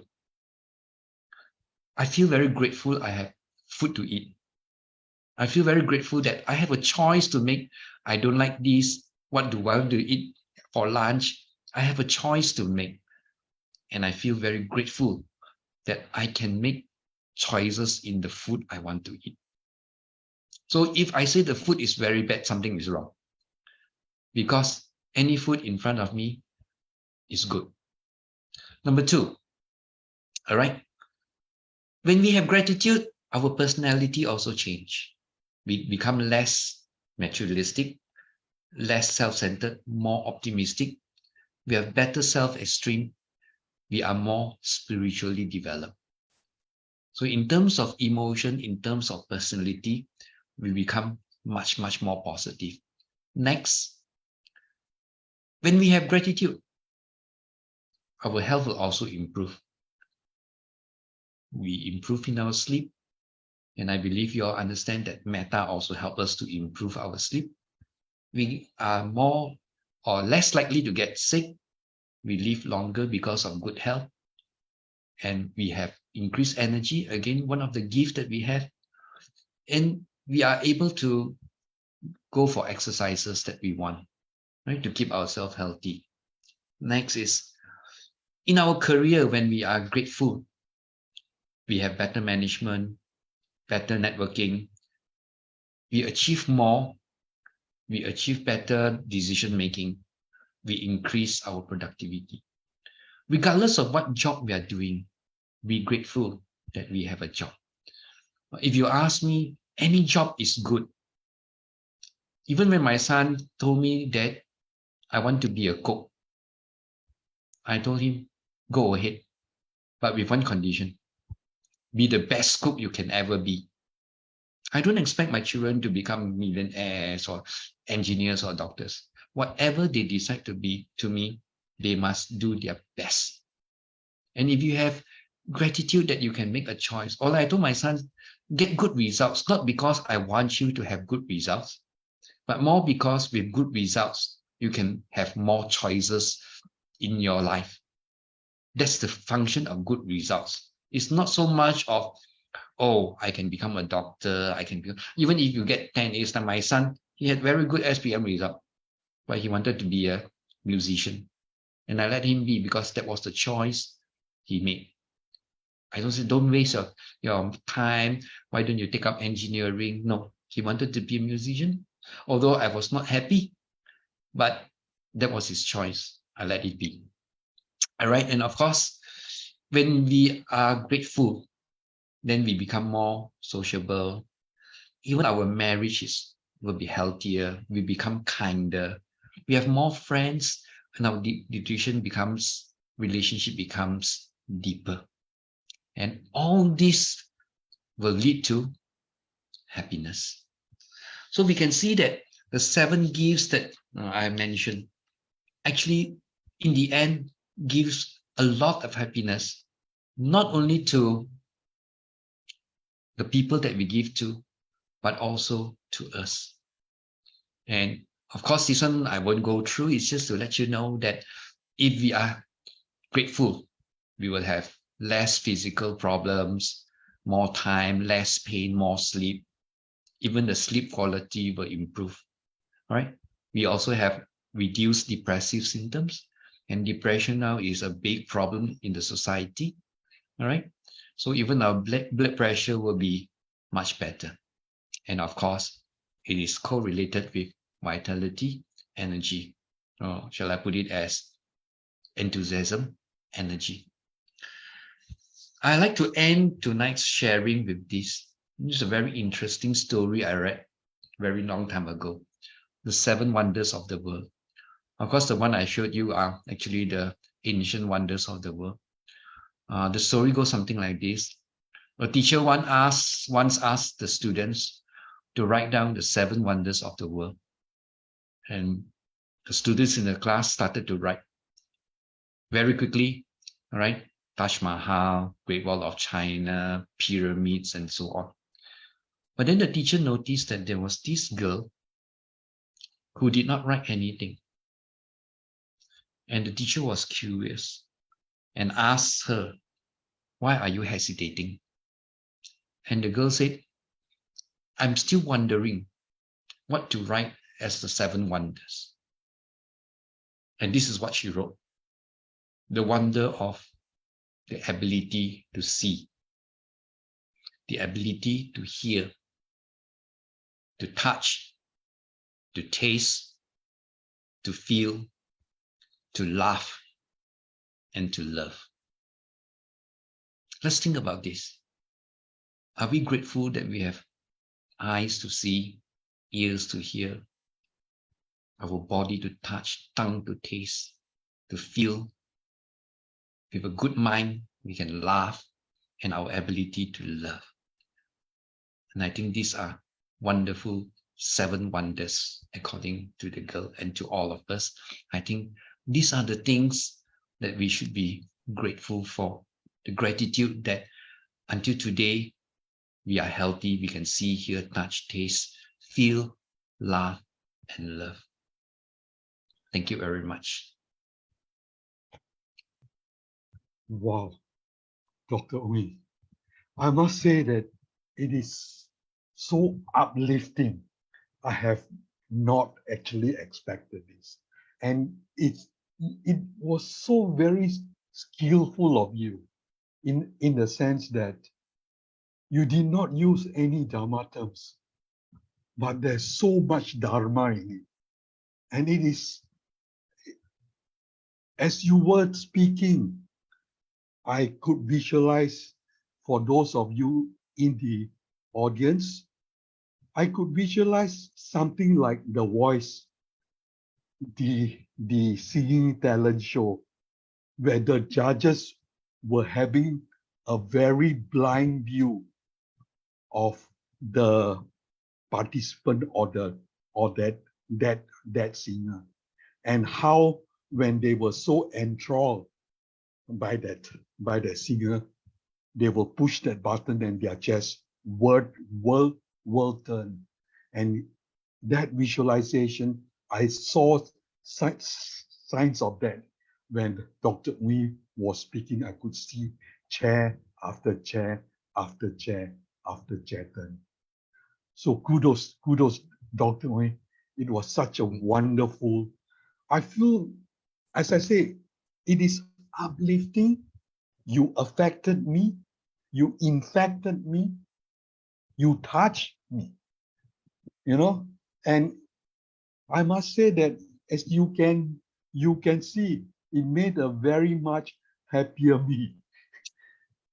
I feel very grateful I have food to eat. I feel very grateful that I have a choice to make. I don't like this. What do I want to eat for lunch? I have a choice to make. And I feel very grateful that I can make choices in the food I want to eat. So if I say the food is very bad, something is wrong. Because any food in front of me is good. Number 2, all right? When we have gratitude, our personality also change. We become less materialistic, less self-centered, more optimistic. We have better self-esteem. We are more spiritually developed. So in terms of emotion, in terms of personality, we become much, much more positive. Next, when we have gratitude, our health will also improve. We improve in our sleep. And I believe you all understand that metta also helps us to improve our sleep. We are more or less likely to get sick. We live longer because of good health. And we have increased energy. Again, one of the gifts that we have. And we are able to go for exercises that we want, right, to keep ourselves healthy. Next is, in our career, when we are grateful, we have better management, better networking, we achieve more, we achieve better decision making, we increase our productivity. Regardless of what job we are doing, be grateful that we have a job. If you ask me, any job is good. Even when my son told me that I want to be a cook, I told him, go ahead, but with one condition: be the best cook you can ever be. I don't expect my children to become millionaires or engineers or doctors. Whatever they decide to be, to me, they must do their best. And if you have gratitude that you can make a choice, or I told my son, get good results, not because I want you to have good results, but more because with good results, you can have more choices in your life. That's the function of good results. It's not so much of, oh, I can become a doctor, I can be, even if you get 10 A's. Like my son, he had very good SPM result, but he wanted to be a musician. And I let him be because that was the choice he made. I don't say, don't waste your time. Why don't you take up engineering? No, he wanted to be a musician. Although I was not happy, but that was his choice. I let it be. All right. And of course, when we are grateful, then we become more sociable. Even our marriages will be healthier. We become kinder. We have more friends, and our relationship becomes deeper. And all this will lead to happiness. So we can see that the 7 gifts that I mentioned actually, in the end, gives a lot of happiness, not only to the people that we give to, but also to us. And of course, this one I won't go through. It's just to let you know that if we are grateful, we will have less physical problems, more time, less pain, more sleep. Even the sleep quality will improve. All right. We also have reduced depressive symptoms, and depression now is a big problem in the society. All right. So even our blood pressure will be much better. And of course, it is correlated with vitality, energy. Or shall I put it as enthusiasm, energy. I like to end tonight's sharing with this. This is a very interesting story I read very long time ago. The 7 wonders of the world. Of course, the one I showed you are actually the ancient wonders of the world. The story goes something like this. A teacher once asked the students to write down the 7 wonders of the world. And the students in the class started to write very quickly, all right? Taj Mahal, Great Wall of China, pyramids, and so on. But then the teacher noticed that there was this girl who did not write anything. And the teacher was curious and asked her, why are you hesitating? And the girl said, I'm still wondering what to write as the 7 wonders. And this is what she wrote. The wonder of the ability to see, the ability to hear, to touch, to taste, to feel, to laugh, and to love. Let's think about this. Are we grateful that we have eyes to see, ears to hear, our body to touch, tongue to taste, to feel? With a good mind, we can laugh, and our ability to love. And I think these are wonderful 7 wonders, according to the girl and to all of us. I think these are the things that we should be grateful for. The gratitude that until today, we are healthy, we can see, hear, touch, taste, feel, laugh, and love. Thank you very much. Wow, Dr. Ooi. I must say that it is so uplifting. I have not actually expected this. And it was so very skillful of you in the sense that you did not use any Dhamma terms, but there's so much Dharma in it. And it is As you were speaking, I could visualize, for those of you in the audience, I could visualize something like The Voice, the singing talent show, where the judges were having a very blind view of the participant or that singer, and how when they were so enthralled by that singer, they will push that button and their chest will turn. And that visualization, I saw signs of that when Dr. Wee was speaking. I could see chair after chair after chair after chair turn. So kudos, Dr. Wee. It was such a wonderful. I feel, as I say, it is uplifting. You affected me. You infected me. You touched me. And I must say that, as you can see, it made a very much happier me.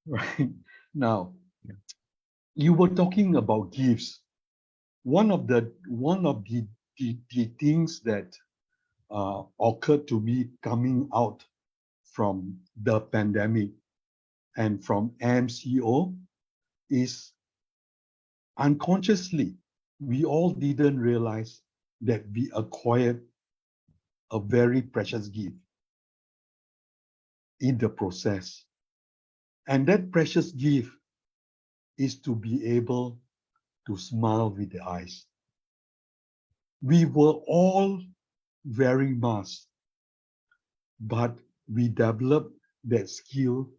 Right now, you were talking about gifts. One of the things that occurred to me coming out from the pandemic and from MCO is, unconsciously, we all didn't realize that we acquired a very precious gift in the process. And that precious gift is to be able to smile with the eyes. We were all wearing masks, but we developed that skill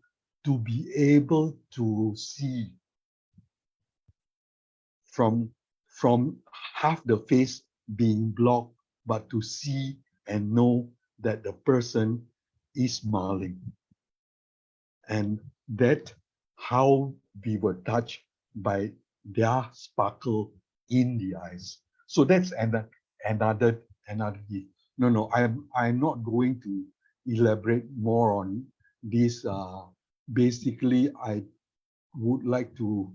to be able to see from half the face being blocked, but to see and know that the person is smiling. And that how we were touched by their sparkle in the eyes. So that's another gift. No, I'm not going to elaborate more on this. Basically, I would like to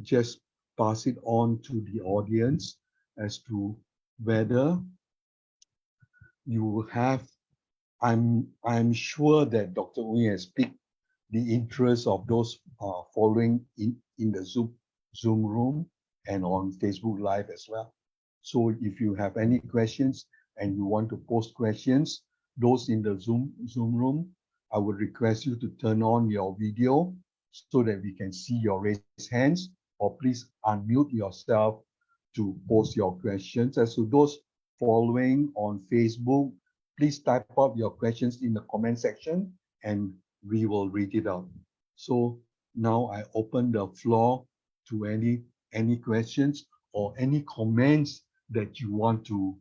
just pass it on to the audience as to whether you have. I'm sure that Dr. Wee has picked the interest of those following in the Zoom room and on Facebook Live as well. So if you have any questions and you want to post questions, those in the Zoom room, I would request you to turn on your video so that we can see your raised hands, or please unmute yourself to post your questions. As to those following on Facebook, please type up your questions in the comment section and we will read it out. So now I open the floor to any questions or any comments that you want to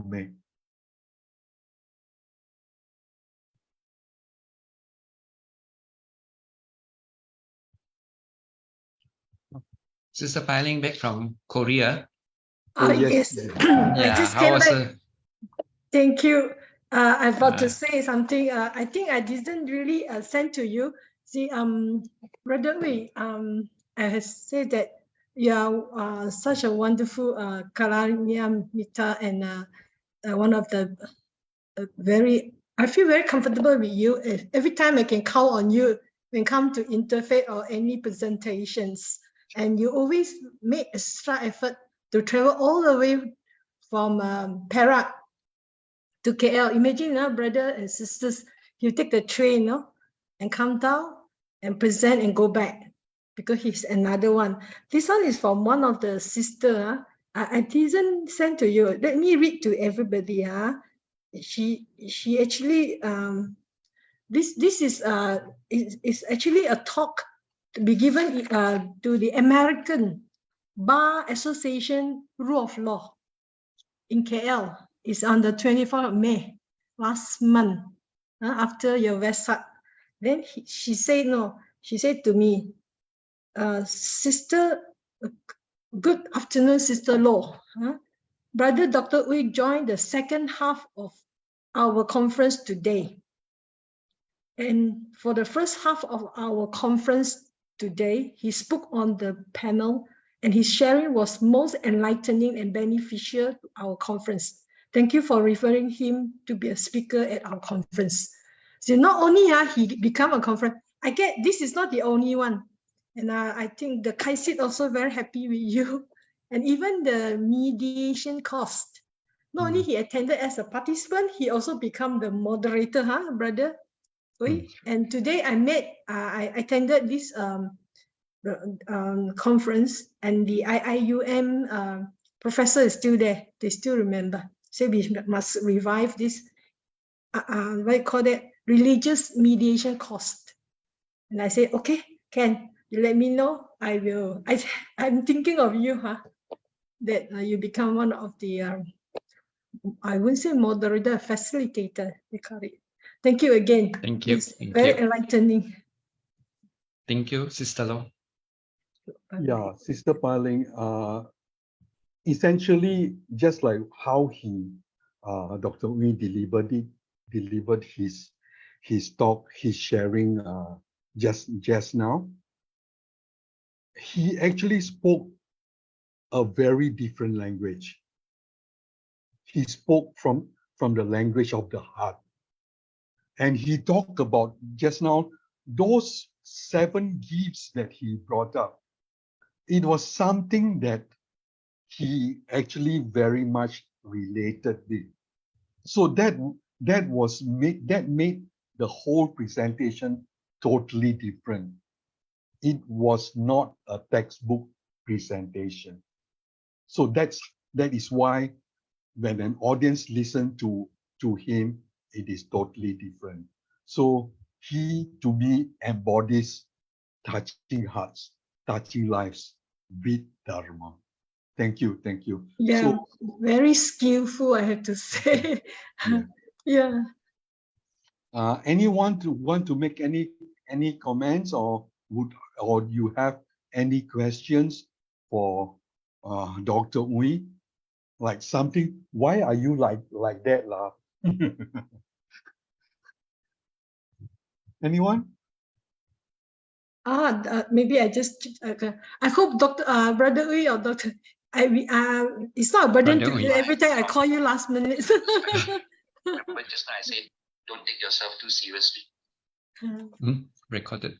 make. Sister Piling back from Korea. Oh, yes. Yes. Yeah, I just how came was back. Thank you. I thought to Uh, say something. I think I didn't really send to you. See, Brother Wei, I have said that you are such a wonderful Kalanya Mita, and one of the I feel very comfortable with you. Every time I can count on you when come to interfaith or any presentations. And you always make extra effort to travel all the way from Perak to KL. Imagine now, brother and sisters, you take the train, and come down and present and go back, because he's another one. This one is from one of the sister. I didn't send to you. Let me read to everybody. She actually this is actually a talk to be given to the American Bar Association Rule of Law in KL. It's on the 24th of May last month, after your Vesak. Then she said to me, sister, good afternoon, Sister Law. Brother Dr. Wee joined the second half of our conference today. And for the first half of our conference today, he spoke on the panel, and his sharing was most enlightening and beneficial to our conference. Thank you for referring him to be a speaker at our conference. So not only he become a conference, I get this is not the only one. And I think the Kaisit also very happy with you. And even the mediation cost. Not only he attended as a participant, he also become the moderator, brother? And today I attended this conference, and the IIUM professor is still there. They still remember. So we must revive this, what you call that, religious mediation cost. And I said, okay, Ken, you let me know. I will. I'm thinking of you, that you become one of the, I wouldn't say moderator, facilitator, they call it. Thank you again. Thank you. It's Thank very you. enlightening. Thank you, Sister Lo. Yeah, Sister Piling, essentially just like how Dr. Wee delivered his talk, his sharing just now. He actually spoke a very different language. He spoke from the language of the heart. And he talked about just now those 7 gifts that he brought up. It was something that he actually very much related with. So that made the whole presentation totally different. It was not a textbook presentation. So that is why when an audience listens to him, it is totally different. So he, to me, embodies touching hearts, touching lives with Dharma. Thank you. Yeah, So, very skillful, I have to say. yeah. Yeah. Anyone want to make any comments, or you have any questions for Dr. Ui? Like something, why are you like that, lah? Anyone? Maybe I just, I hope Dr. Brother Ui or Dr. It's not a burden Brother to Ui. you every time I call you last minute. Remember just now I said, don't take yourself too seriously. Recorded.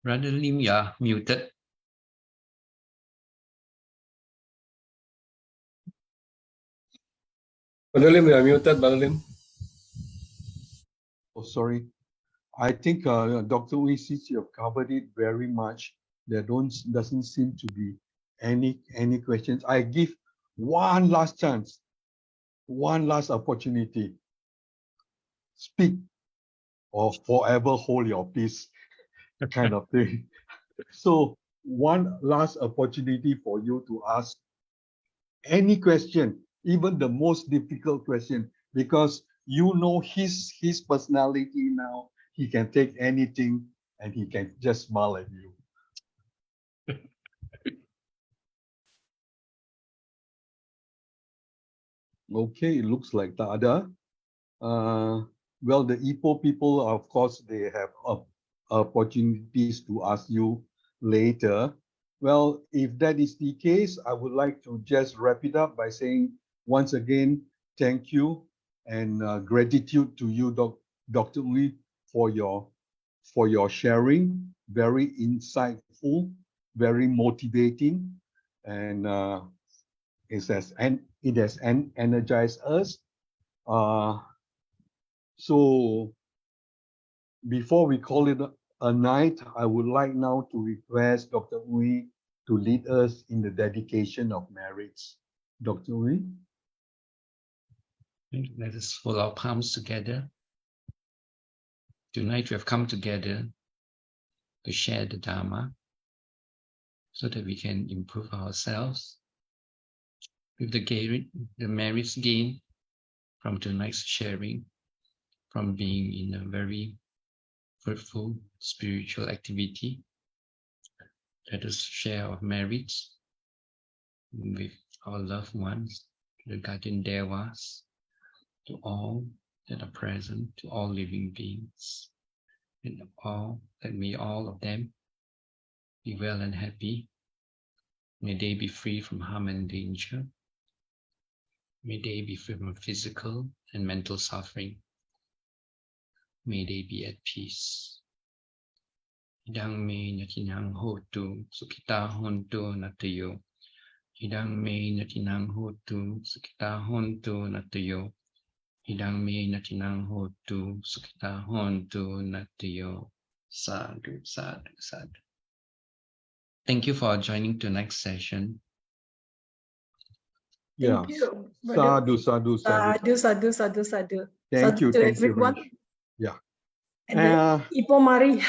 Brother Lim, you are muted. Brother Lim, you are muted, Brother Lim. Oh, sorry. I think Dr. Ui, since you have covered it very much, there doesn't seem to be any questions. I give one last chance, one last opportunity. Speak or forever hold your peace, kind of thing. So one last opportunity for you to ask any question, even the most difficult question, because you know his personality now. He can take anything and he can just smile at you. Okay, it looks like Tada. Well, the Ipoh people, of course, they have opportunities to ask you later. Well, if that is the case, I would like to just wrap it up by saying once again, thank you and gratitude to you, Dr. Ui, for your sharing. Very insightful, very motivating, and it has energized us. So before we call it a night, I would like now to request Dr. Ui to lead us in the dedication of marriage. Dr. Ui? Let us fold our palms together. Tonight we have come together to share the Dhamma so that we can improve ourselves, with the merits gained from tonight's sharing, from being in a very fruitful spiritual activity. Let us share our merits with our loved ones, to the guardian devas, to all that are present, to all living beings, and may all of them be well and happy. May they be free from harm and danger. May they be free from physical and mental suffering. May they be at peace. Idang me natinang hotu sukita hontu natayo. Idang me natinang hotu sukita hontu natayo. Idang me natinang hotu sukita hontu natayo. Sadhu, sadhu, sadhu. Thank you for joining tonight's session. Yeah. Thank you. Sadhu, sadhu, sadhu. Sadhu, sadhu, sadhu. Thank Sadhu you. to Thank you very everyone. much. Yeah. And Ipo Mari.